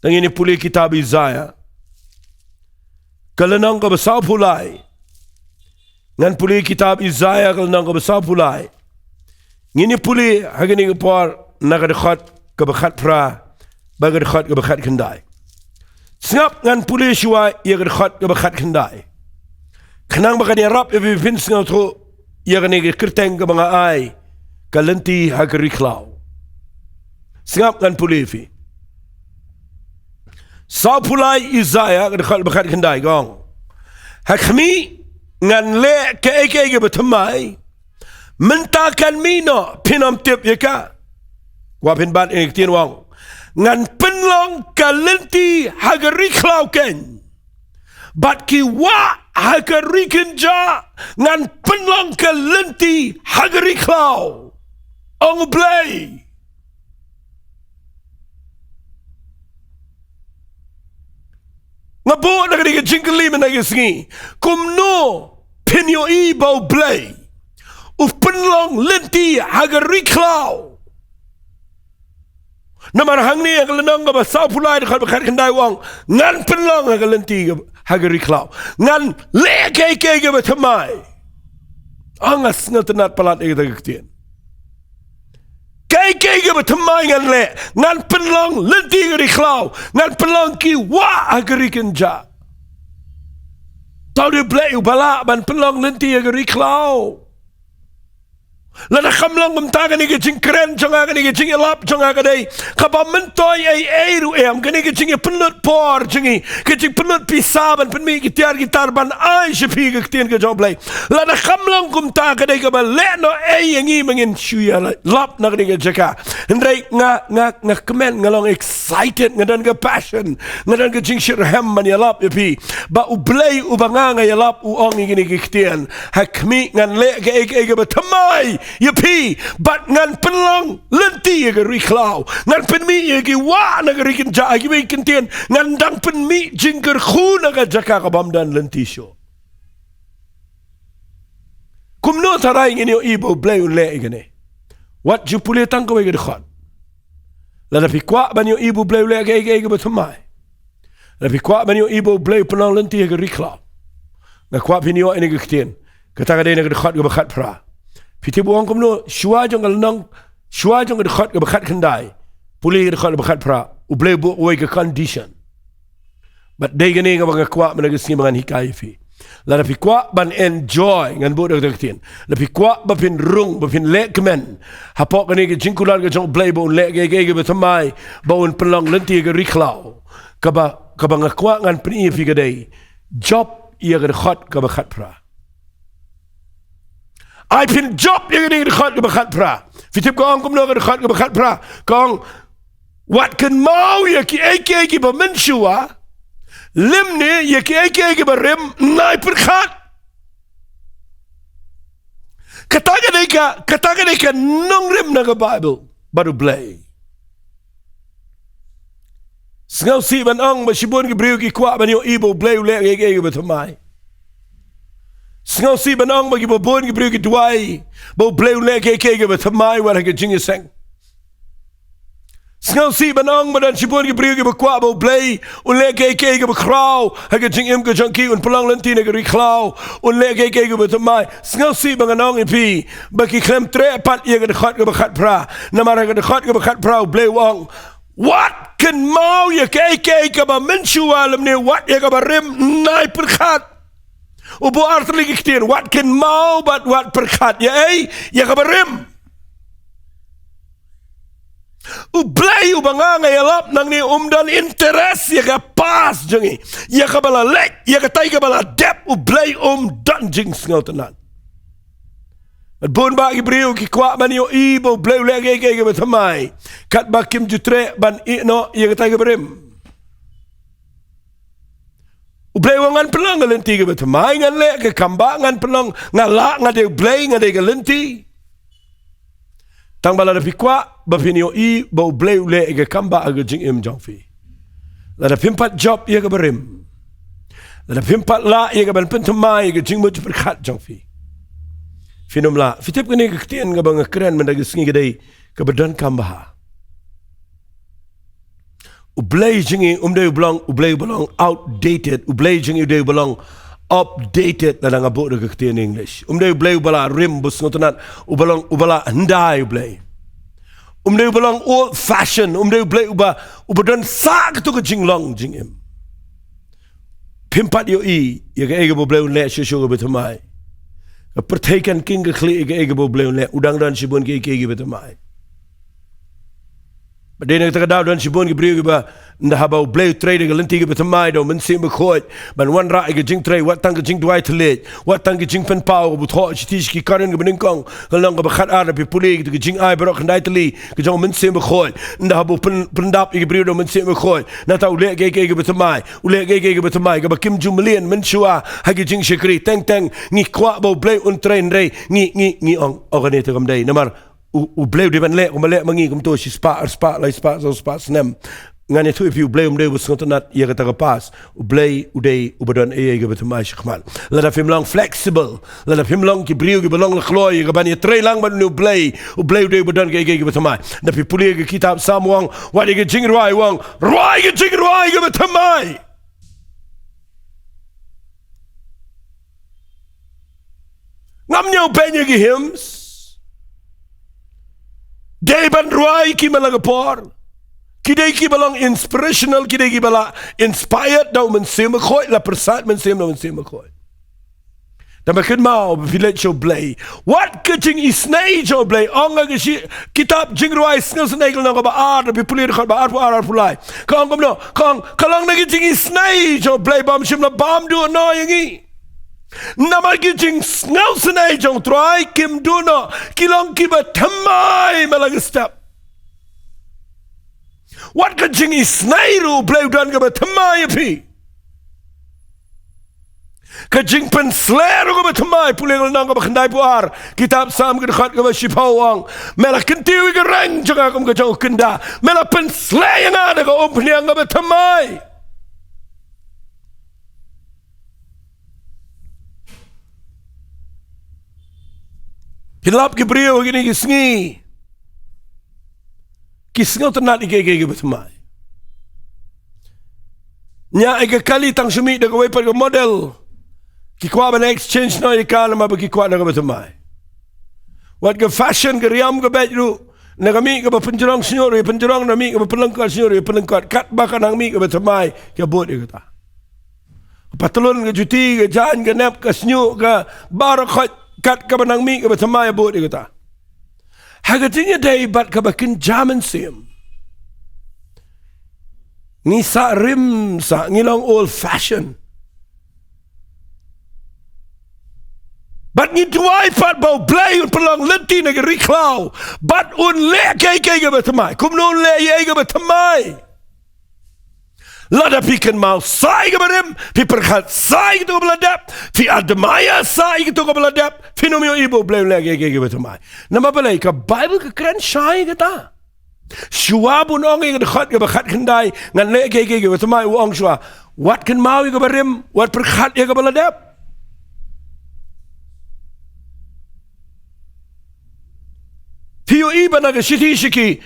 tang ini puli kitab Isaiah, kalanang ka basaw pulay, ngan puli kitab Isaiah kalanang ka basaw pulay, ngini puli hagani ke por, nakadekhat ka bakhat pra, bagadekhat ka bakhat kenday. Sengap ngan puli syuai, ia kadekhat ka bakhat kenday. Kenang baka niya rap ibi pins nga to iya ka niya kerteng ka mga ay ka Lynti hagari Khlaw. Singap ngan pulifi. Sa pulay Isaiah ka bakat kenday gong. Hakmi ngan le ka eke ka batamay mentakan mino pinam tip ya ka. Wapin bat ini ketien wang. Ngan penlong ka Lynti hagari Khlaw ken. Bat ki wa hagarikan ja ngan penlang ke Lynti hagari Khlaw ong blay ngabo na kani ka jingkali managisngi kumno pinyo bau blay u penlang Lynti hagari Khlaw naman hangni ang lanang nga basaw pulay na kalbakat kanday wang ngan penlang nga Lynti hagari Khlaw ngan lekay ka batamay angas nga tanat palat ay tagaktien kay ka batamay ngan le ngan penlang Lynti hagari Khlaw ngan penlang ki wa hagari kenja tau di blay ubala ban penlang Lynti hagari Khlaw lana kamlang kumtaga ni gajing kren changa ni gajing elap changa kadai kaba mentoy ay ru em kani gajing penut por jingi gajing penut pisaban penmi gitar ban ay shipi gaktin ka joblay lana kamlang kumtaga kadai kaba leno ay yangi mangin shuya lap na kani gajaka ndray nga kemen ngalong excited ngadan ga passion ngadan gajing shirham man yalap yapi ba ublay ubanga nga yalap uong ngini giktian hakmi ngan le ga ega batamay yapi bat ngan penlang Lynti hagari Khlaw ngan penmi yagi wa nagarikin ja agi may kintian ngan dang penmi jingker khu naga jaka kabamdan Lynti show kumno taray ngini ibo blay unle igane wat ju puletang kaway gadakhan lada pikwa banyo ibo blay ule agi batamay lada pikwa banyo ibo blay penlang Lynti hagari Khlaw nakwa pinyo ini giktian kata kadai nagadakhat gabakat pra Piti buang kumno shua jong alnang shua jong dekat ke bakat kendai puli dekat bakat pra uble bu way ke condition but day gani nga mga kwa managisngi mga hikay fi la rapi kwa ban enjoy ngan bu dekin la pi kwa ba pin rung ba pin le kemen hapok gani ke jingkulan ke jong play bu le ge betamai ba un pelang Lynti ke Khlaw kaba nga kwa ngan pin fi gadai job ia ke dekat ke bakat pra I pin job yang ini dekat ke bakat pra. Fitip kong kumno ke dekat ke bakat pra. Kong wat kan mau ya ki eke ba menshua. Lim ni ya ki eke ba rim nai perkat. Kataga deka nong rim na ke Bible baru blay. Ngau si ban ong ba shibon ki briu ki kwa ban yo ibo bleu le ge ba thamai. Ngau si ban ong ba ki bon ki briu ki duai bo bleu le ge ba thamai wa ge jing seng. Ngau si ban ong ba dan shibon ki briu ki ba kwa bo blei un le ge ba Khlaw ha ge jing ge jang ki un pulang Lynti ne ge Khlaw un le ge ba thamai. Ngau si ban ong pi ba ki klem tre pat ye ge khat ge ba khat pra na ma ge khat ge ba khat pra bleu ong. What can mau ye ke ba menshua lam ne what ye ba rim nai perkhat ubo artli giktin what can mau but what perkhat ye ba rim u blay u banganga ye lap nang ni dan interest ye ka pas jengi ye ka bala lek ye ka tai ka bala dep u blay dan jing sngal tanan. At bon ba ibriu ki kwa ban yo ibo bleu le ge ba thamai kat ba kim jutre ban no ye ta ge brim u bleu ngan pelang Lynti ge ba thamai ngan le ke kamba ngan pelang ngala ngade blei ngade ge Lynti tang bala pi kwa ba pin yo i bo bleu le ge kamba ge jing im jong fi la da pimpat job ye ge brim la da pimpat la ye ge ban pen thamai ge jing mo per khat jong fi Finomla, fitip kini kektian ke bang keren mendagi sengi kedai kebedan kambah. Ublay jingi umday ublay belong outdated, ublay jingi uday belong updated na ngabot de kektian English. Umday ublay ubala rim bus ngotonat ubala handai ublay. Umday belong old fashion, umday ublay ubadan sak tu ke jinglong jingim. Pimpat yo ye ke ege ublay le shushu ke betamai. Pertaikan king ke kli ege bo bleu le udang dan sibon ke betamai. Badene ta daw dan sibon ke briu ba nda haba bleu trade ke Lynti ke betamai do men sim khoi ban wan ra ke jing trade wat tang ke jing duai tele wat tang ke jing pen pau bu tho chitish ki karen ke beningkong ke lang ke khat ar pe puli ke jing ai bro khandai tele ke jong men sim khoi nda haba pen dap ke briu do men sim khoi na ta ule ke betamai ule ke betamai ke ba kim jumlian men shua ha ke jing shikri teng ngi kwa bo bleu un train re ngi ong organite kam dai namar u bleu de ban le o male mangi kum to si spa snem ngane tu if you blame de was not ye ta pas u blay u day u badan e ge betamai shkhmal let of him long flexible let of him long ki briu ge belong Khlaw ge ban ye tre lang ban u blay de badan ge betamai na pi puli ge kitab samwang wa ge jing roi wang roi ge jing roi ge betamai ngam nyo penye ge hymns Day ban ruai ki malagapor. Kidai ki balang inspirational, kidai ki bala inspired daw men sim khoi la persat men sim khoi. Da makin mau village show play. What kitching is snage show play. Ong ga kitab jing ruai snel snegel na ba ar bi pulir khat ba ar pulai. Kong kom no kong kalang na kitching is snage show play bam sim na bam do no yangi. Nama kijing ngau senai jong try kim duno kilong kiba thamai malang step. What kijing is snairu bleu dan kiba thamai pi. Kijing pen slayer kiba thamai puling nang kiba khandai puar kitab sam khat kiba shipawang mela kintiwi ke rang jaga kum ke jauh kenda mela pen slayer ngada ke ompniang kiba thamai. Hilap ki brio gini ki sngi. Ki sngi tenat ike betamai. Nya ike kali tang sumi de kawai per model. Ki kwa ban exchange no ika nama ba ki kwa na betamai. Wat ke fashion ke riam ke bedru na kami ke penjerang senior penjerang nami ke pelengkat senior pelengkat kat bakan nang mi ke betamai ke bot kata. Patalon ke juti ke jan ke nap ke senior ke barakhat kat ka banang mi ka betamai bot kata. Hagatinya day bat ka bakin jaman sim. Ni sa rim sa ngilong old fashion. Bat ni tuai pat bau blay un pelang Lynti na ge Khlaw. Bat un le ke ka betamai. Kum non le ye ka betamai. Lada pikan mau sai ke barim, pi perkhat sai ke tu beladap, fi admaya sai ke tu beladap, fi nomio ibu bleu lagi ke betamai. Nama balai ka Bible ke keren syai kata. Shua bun ong ing khat ke bakhat khandai ngan le ke watamai ong shua wat kan mau ke barim wat perkhat ya ke baladap Pio iba na ke shiki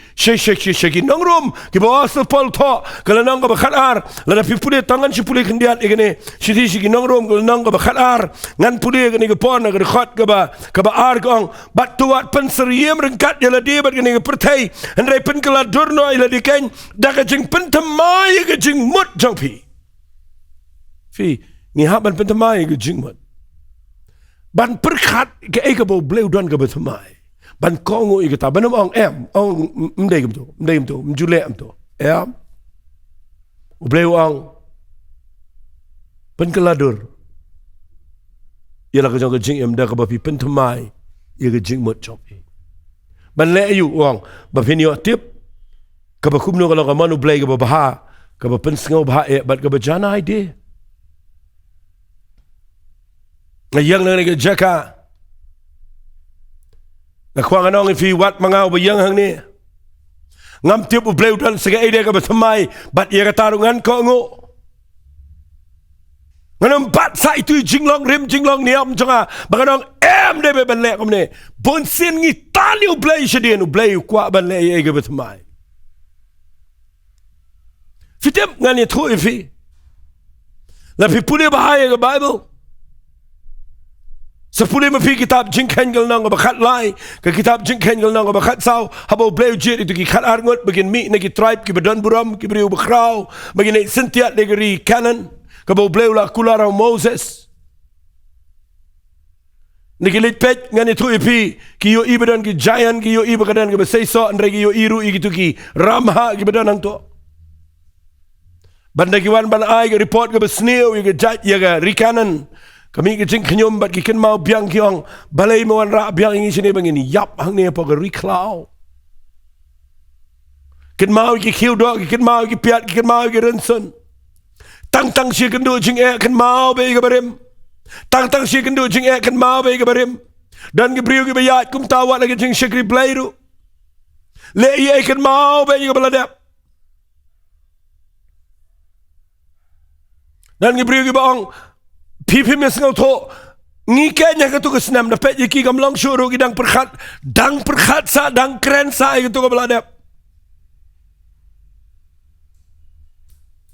nongrum ke bawas pol tho kala nang ke bakhat ar la pipule tangan sipule khandiat igene shiki nongrum kala nang ke bakhat ar ngan pule ke ni ke pon ke khat ke ba ar gong bat tuat pensriem rengkat ya la de bat ke ni ke pertai andre pen kala durno ila dikain da ke jing pentamai ke jing mut jangpi fi ni haban pentamai ke jing mut ban perkhat ke ke bo bleu don ke betamai ban kongo ikata banam ong mdei gumto mjule amto ubleu ong pen keladur ialah kejang kejing em dah kebapi pen temai ia kejing mot chopi ban le ayu ong bapi ni tip kebakum no kalau kamanu blei kebaha kebapen sengau baha bat kebajana ide ngayang nang ke jaka Nakwang anong ifi wat mangaw bayang hang ni ngam tiup ubleu dan sega ide ka batamai bat ia katarungan ko ngo nganam bat sa itu jinglong niam jonga banganong de be ban le kom ne bon sin ngi tali ubleu shedien ubleu kwa ban le ia ka batamai fitem ngani tho ifi la fi pule bahaya ka bible Sepuluh mafi kitab jingken gal nang bakhat lai ke kitab jingken gal nang bakhat sau habo bleu jit itu ki khat arngot begin mi nagi tribe ki badan buram ki beriu Khlaw begin sentiat negeri kanan ke bo bleu la kulara Moses nagi lit pet ngani tu ipi ki yo ibadan ki giant ki yo ibadan ki besaiso andre ki yo iru gitu ki ramha ki badan nang to bandagi wan ban ai ke report ke besneu ki jat ya ga rikanan kami ke jing kenyum bat ki ken mau biang kiong balai mawan ra biang ingi sini bangini yap hang ni apa ke Khlaw ken mau ki kiu do ki ken mau ki piat ki ken mau ki renson tang si ken do jing ken mau be ke barim tang si ken do jing ken mau be ke barim dan ki briu ki bayat kum tawat lagi jing shikri blairu le ye ken mau be ke baladap dan ki briu ki baong Pipi mesngau to ngikanya ke tu kesenam dapat yaki gamlang syuru dang perkhat sa dang keren sa itu ke beladap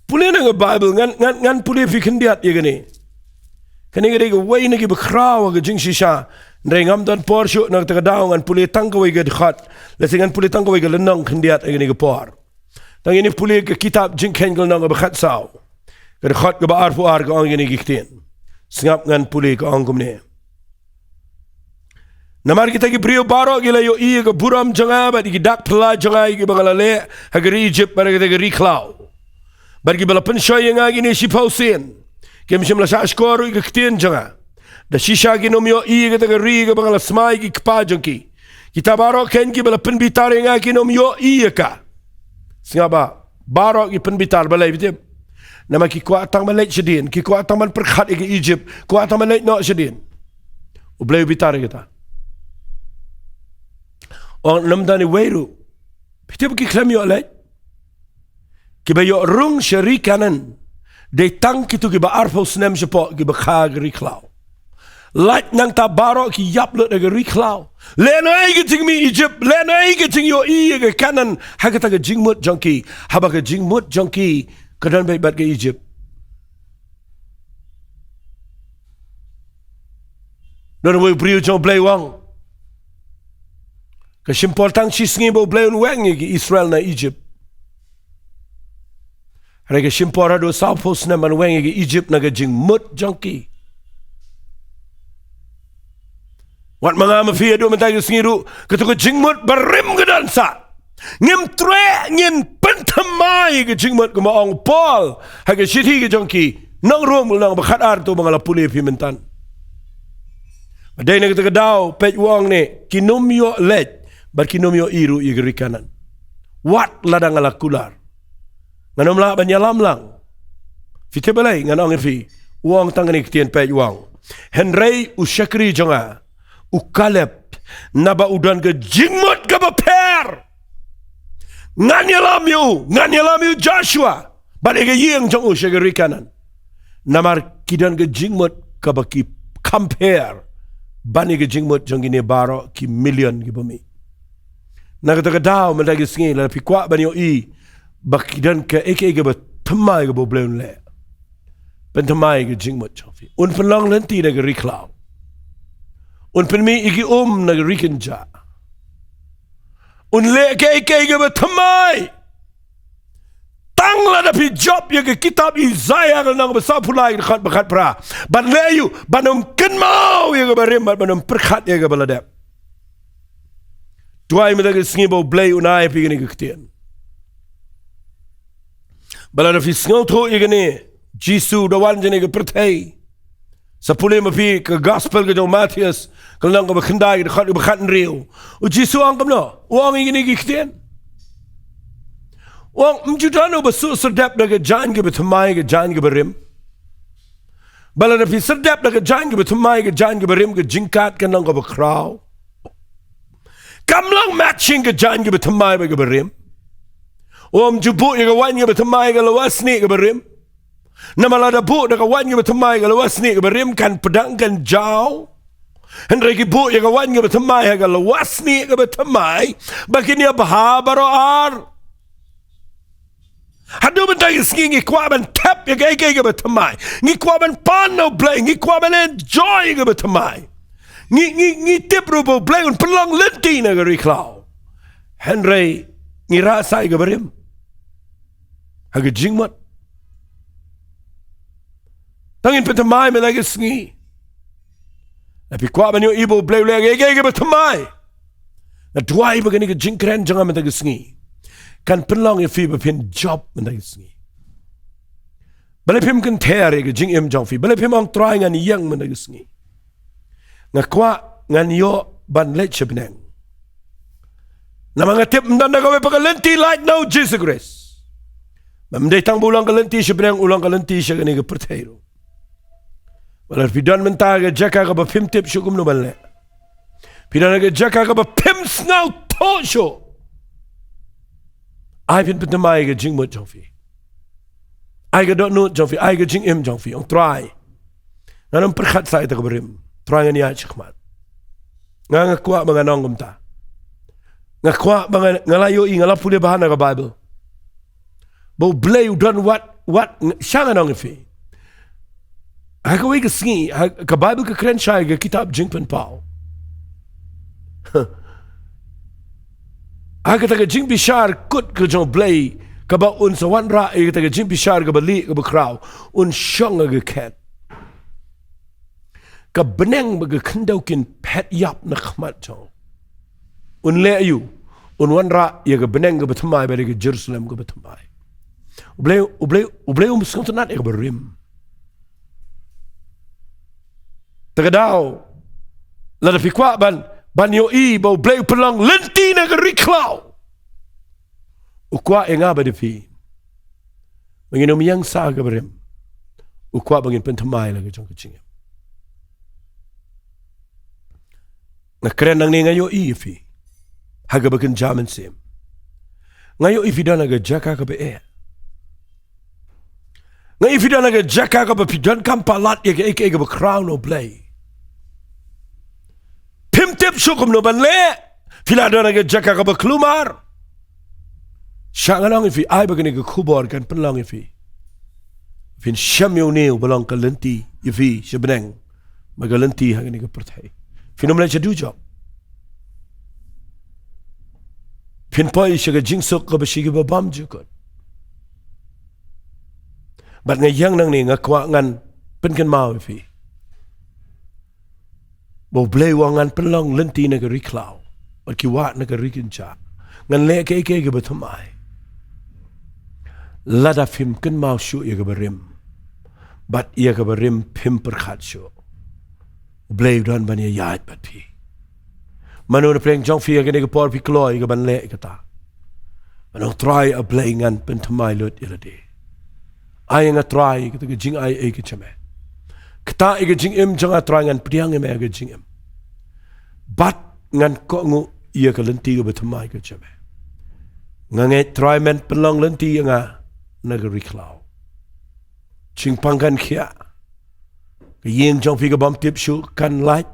pulih nang Bible ngan pulih fikir diat ya gini kani gede ke wai nagi Khlaw ke jing shisha ndengam dan porsho nang tagadaw ngan pulih tang ke wai ke khat lesingan pulih tang ke wai ke lenong kendiat ya gini ke por tang ini pulih ke kitab jing ken nang ke khat sau ke khat ke baar puar ke ang gini giktin Sengap ngan pulih ke angkum ni. Namar kita ki brio barok gila yo iya ke buram janga bat ki dak pela janga ki bangalale hagari Egypt bar kita ke Khlaw. Bar ki bala penshoy nga gini si pausin. Kem shim la shashkoru ki ktien janga. Da shisha ki nom yo iya kita ke ri ke bangala smai ki kpa jangki. Kita barok ken ki bala penbitar nga ki nom yo iya ka. Sengapa barok ki penbitar balai bitim. Nama ki kuat tang malai sedin, ki kuat tang man perkhat ke Egypt, kuat tang malai no sedin. Ubleu bitar kita. On nam dani weru. Pitip ki klam yo alai. Ki ba yo rung shari kanan. De tang ki tu ki ba arpo snem sepo ki ba khag Khlaw. Lait nang ta barok ki yap lut ke Khlaw. Le no ai ki ting mi Egypt, le no ai ki ting yo I ke kanan, ha ka ta ke jingmut jongki, ha ba ke jingmut jongki. Kedan baik bat ke Egypt. Dan we brio jong blai wang. Ke simpol tang si sngi bo blai wang ke Israel na Egypt. Hari ke simpol ado South Post na man wang ke Egypt na ke jing mut jongki. Wat mga mafia do mentay ke sngi ru ke tu ke jing mut barim ke dansa. Ngem tre ngin pentamai ke jingmat ke maong Paul hage sithi ke jongki nang rom nang bakhat ar tu mangala puli pimentan badai nak kita daw pej wang ne kinom yo let bar kinom yo iru igri kanan wat ladang ala kular nganom la banyalam lang fite balai nganong fi wang tangani kitien pej wang Henry ushakri jonga ukalep naba udan ke jingmat ke baper ngan yalam yu Joshua balik ke yang jong usha ke rikanan namar kidan ke jingmut ka baki compare bani ke jingmut jong gini baro ki million ki bumi nagata ka daw mandagi singi la pikwa bani o i bakidan ke eke ba thamai ke bo bleun le pen thamai ke jingmut chofi un penlong Lynti na ke Khlaw un penmi iki na ke rikenja un le ke ba thamai tang la da pi job ye ke kitab Isaiah ka nang basa pulai khat bakhat pra ban le yu banum ken mau ye ke barim banum perkhat ye ke baladap tuai me da ke singi bo blay unai pi ke ktien balada fi sngo tho ye ke ne Jisu da wan jene ke perthai sapule ma pi ke gospel ke do Matthias ka nang ba khandai ke khat bakhat riu u Jisu ang kam no wang ye ke ktien wang mjudano basu sedap daga jan ke bethamai ke jan ke berim balada fi sedap daga jan ke bethamai ke jan ke berim ke jingkat ke nang ke Khlaw kamlang matching ke jan ke bethamai ke berim om jubu ye ke wan ke bethamai ke lawasni ke berim namalada bu daga wan ke bethamai ke lawasni ke berim kan pedang kan jau Henry ki bu ye ke wan ke bethamai ke lawasni ke bethamai bakini bahabaro ar Hadu bentai singi ngi kwa ban tap ye ke ke betamai ngi kwa ban pan no play ngi kwa ban enjoy ke betamai ngi tip robo play un pelong Lynti na ke Khlaw Henry ngi rasai ke berim ha ke jingmat tangin betamai me lagi singi tapi kwa ban yo ibo play lagi ke betamai na duai begini ke jingkren jangan me lagi singi kan penlong ye fi bepin job mendai singi balai pim kan tere ke jing em jong fi balai pim ong try ngan yang mendai singi ngakwa ngan yo ban let chebneng namanga tip mdan ka pa Lynti like no Jesus grace mamdai tang bulang ka Lynti chebneng ulang ka Lynti siya ni ke pertero balai pidan menta ke jaka ka ba pim tip syukum no balle pidan ke jaka ka ba pim snau to show I bin betamai ke jingmut jongfi. I get don't know jongfi. I get jing im jongfi. Ong try. Nganam perkhat sa ita kabarim. Try nga niya chikmat. Nga ngakwa mga nongom ta. Ngakwa mga ngalayo i ngalapuli bahana ka Bible. Bo blay done what siya nga nongifi. Hakawi ka singi ka Bible ka kren siya ka kitab jingpen pao. Aga taga jing bishar kut ke jong blay kaba un sa wan ra aga taga jing bishar kaba li kaba Khlaw un shong aga ket ka beneng baga kendau kin pet yap na khmat jong un le yu un wan ra ya ga beneng ga bethamai ba ga Jerusalem ga bethamai ublay skontanat ga berim taga daw la da fikwa ban yo i bo blay pelong Lynti na ke Khlaw ukwa enga ba defi menginom yang sa ga berim ukwa bangin pentamai la ga jong kaching na kren nang ni ngayo i fi haga bakin jaman sim ngayo i fi dana ga jaka ka be ngayo fi dana ga jaka ka ba pidan kampalat ye ga ga ba crown no play Pim tip syukum no ban le fila dana ke jaka ka ba klumar syangalong ifi ai bagani ke kubor kan penlong ifi fin syamyo neu balong ka Lynti ifi sebeneng maga Lynti hagani ke perthai finom le chadu job fin poi syaga jingsuk ka ba shigi ba bam jukot bat ngayang nang ni ngakwa ngan penken mau ifi bo blay wangan pelong Lynti na ke Khlaw at kiwat na ke rikincha ngan le ke bethamai lada fim ken mau shu ye ke berim bat ye ke berim pim perkhat shu blay dan ban ye yat bat pi manu na pleng jong fi ke ne ke por pi Khlaw ye ke ban le kata manu try a blay ngan pentamai lut irade ay nga try ke jing ay ke chame kata ige jing im janga trangan priang em ige jing im bat ngan ko ngu ia ka Lynti ke bethamai ke chame Nganget try men penlong Lynti nga negeri Khlaw. Ching pangkan kia. Yeng jong fi bom tip shu kan light.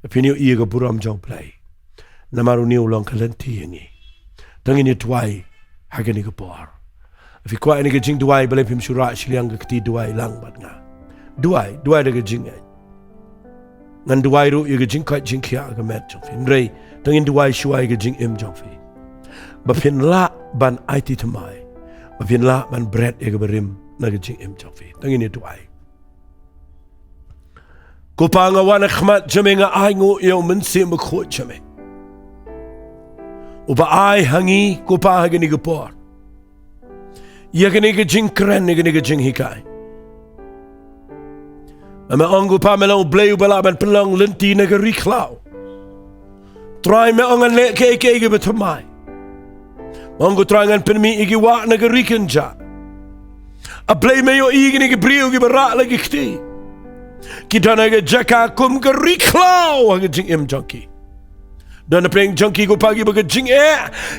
Pinyo iya ke buram jong play. Namaru ni ulang ke Lynti yangi. Tangin ni tuai hagani ke por. Fi kwa ini ke jing tuai balai pim syura shiliang ke keti tuai lang bat nga. Tuai de ke jing ai. Ngan tuai ru iya ke jing kai jing kia ke met jong fi. Nrei tangin tuai shuai ke jing im jong fi. Bapin la ban IT tamai. Bapin la ban bread ia ke berim na ke jing im jong fi. Tangin ni tuai. Ko pa nga wana khmat jame nga ai ngo yo mensi mo kho jame. Uba ai hangi ko pa hagani ke por. Ia gani ke jing kren ni gani ke jing hikai. Ama ongo pa melong bleu bala ban pelong Lynti negeri Khlaw. Try me ongan le ke betamai. Ongo try ngan penmi igi wa negeri kenja. A bleu me yo igi ni ke brio ke berak lagi kti. Kita naga jaka kum ke Khlaw ke jing im junkie. Dan peng junkie ko pagi ke jing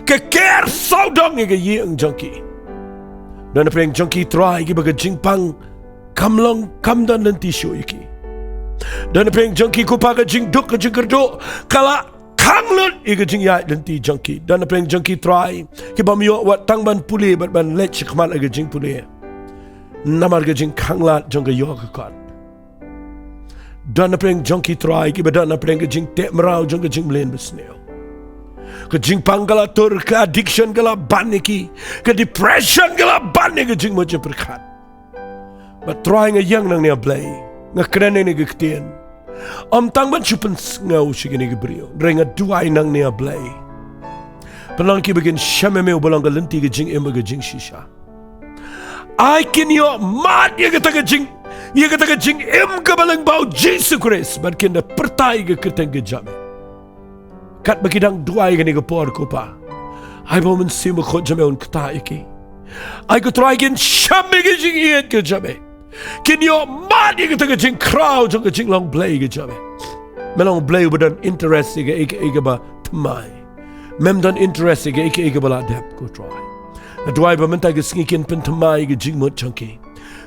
ke ker saudong ke yeng junkie. Dan peng junkie try ke jing pang kamlong kam dan Lynti show iki. Dan peng junkie ko pagi jing duk ke jing kerdo kala kanglut ke jing ya Lynti junkie. Dan peng junkie try ke bamyo wat tang ban puli bat ban let chikman ke jing puli. Namar ke jing kanglat jong ke yo ke kan. Dan peng junkie try ke badan peng ke jing tek merau jong ke jing mlen besneo. Ke jing panggala tur ke addiction gala baniki ke depression gala banik ke jing mo je berkat. But trying a young nang ni ablay nga kren ni ke ktien. Am tang ban chupen ngau shigini ke brio. Renga duai nang ni ablay. Pelang ki begin shame me ubalang ke Lynti ke jing em ke jing shisha. I can yo mat ye ke jing. Ia kata ke jing im ke balang bau Jesus Christ. But kena pertai ke kerteng ke jame. Kat bakidang duai ke ni ke por ko pa. Ai bau mensi mo khot jame un kata iki. Ai ko try kin shame ke jing iet ke jame. Kin yo mat ye kata ke jing crowd jong ke jing long play ke jame. Melong play badan interest ke ike ba tmai. Mem dan interest ke ike bala dep ko try. Duai ba mentai ke sngikin pen tmai ke jing mo chunky.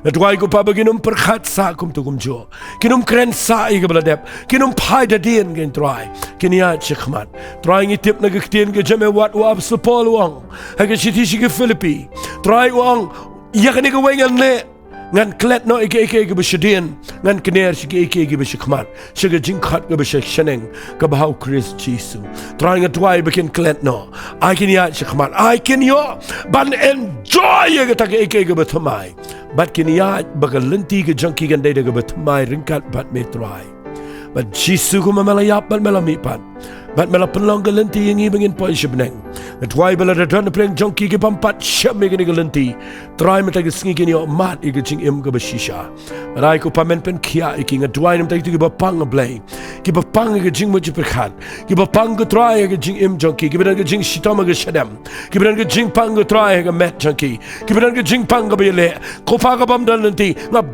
Natuai ko pa baginum perkhat sa kum tu kum jo. Kinum kren sa i ke beladep. Kinum pai da dien gen try. Kinia chikmat. Try ngi tip na gktien ke jame wat wa sepol wang. Ha ke siti ke Filipi. Try wang ya ke ni ke wengan le. Ngan klet no ike ke besedien. Ngan kner ike besikmat. Sige jing khat ke besek sheneng ke bahau Chris Jesus. Try ngi tuai bikin klet no. I kinia chikmat. I kin yo ban enjoy ye ke tak ike bethamai. But kiniya baga Lynti ke junkie gandai de ke betmai ringkat bat me try. But Jesus ko mamayap bat melami pat. Bat mela penlong ke Lynti yang ibengin poi shibneng. At why bala return pleng junkie ke pampat shab me ke Lynti. Try me tagi sngi kini mat ke jing im ke beshisha. But I ko pamen pen kia iki ngat why nem tagi ke bapang blay. Ke bapang ke jing mo jiperkhat. Ke bapang ke try ke jing im junkie. Ke bedan ke jing shitama ke shadam. Ke bedan ke jing pang ke try ke met junkie. Ke bedan ke jing pang ke bele. Ko fa ke bam dan Lynti. Nga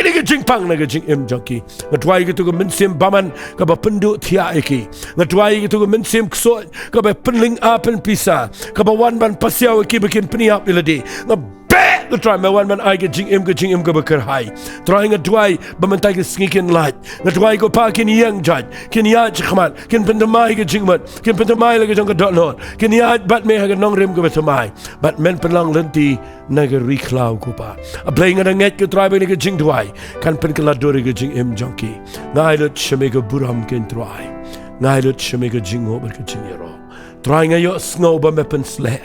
ni ke jing pang na ke jing im junkie. Ngatwai ke tu ke mensim baman ke ba penduk tia iki. Ngatwai ke tu ke mensim kso ke ba penling apen pisa. Ke ba wan ban pasiau iki bikin peniap iladi. Ngabek ke try me wan ban ai ke jing im ke bekar hai. Try ngatwai bamantai ke sneaking light. Ngatwai ko pa kin yang judge. Kin ya chkhmat. Kin pendamai ke jingmat. Kin pendamai lagi jong ke dot not. Kin ya bat me ha ke nong rem ke betamai. Bat men penlang Lynti negeri Khlaw ko pa. A playing an nget ke try ke jing duai. Kan pen ke ladori ke jing im junkie. Ngai lut shame ke buram ken try. Ngai lut shame ke jing over ke jing yero. Try ngayo snow ba me pen sle.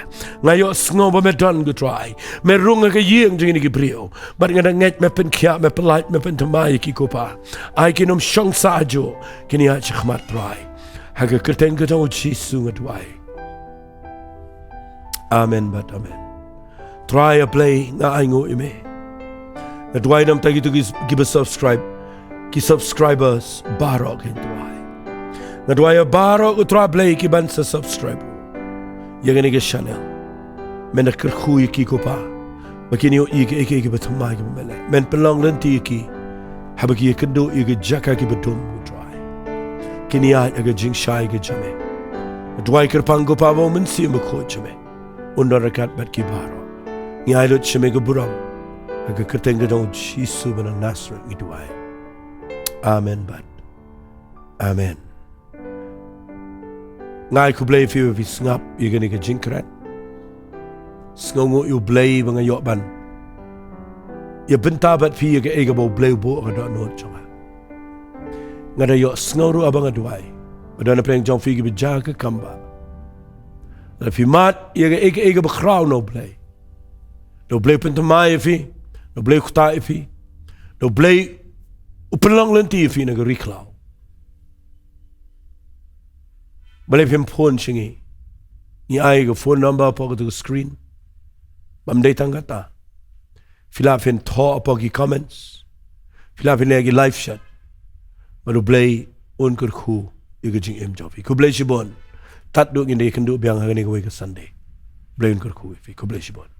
Ngayo snow ba me don ke try. Me rung ke yeng jing ni ke brio. But ngada nget me pen kia me pen light me pen tamai ki ko pa. Ai kinum shong sa jo. Kini ha chkhmat try. Ha ke kerteng ke tau Jesus ngatwai. Amen but amen. Try a play nga aingo ime. Natwai nam tagi to give a subscribe. Ki subscribers barok in try. Natwai a barok utra play ki ban sa subscribe. Yang ni ke channel. Men a kerkhui ki ko pa. Makini o ike batamai ki mele. Men pelong Lynti ki. Habaki kendo ike jaka ki batum try. Kini ai aga jing shai ke jame. Natwai kerpang ko pa mo mensi mo ko jame. Undarakat bat kibaro. Ngai lut shemega buram. Aga kertenga dong Jisu bana Nazareth ngiduai. Amen bat. Amen. Ngai ku blay fi ngap igani ka jingkret. Sngongo yu blay banga yok ban. Ya benta bat fi ga ega bo blay bo ga no chonga. Ngada yok sngoru abanga duai. Badana preng jong fi ga jaga kamba. La fi mat ya ga ega ba Khlaw no blay. No blay pentamai fi, no blay khuta fi. No blay upelang Lynti fi na ga Khlaw. Balay pim phone shingi. Ni ai ga phone number pa ga screen. Bam day tangata. Fila fin tho apagi comments. Fila fin lagi live chat. Baru blay un kur khu iga jing em job. Ku blay shibon. Tat du ngin day kan du biang hagani ga Sunday. Blay un kur khu fi ku blay shibon.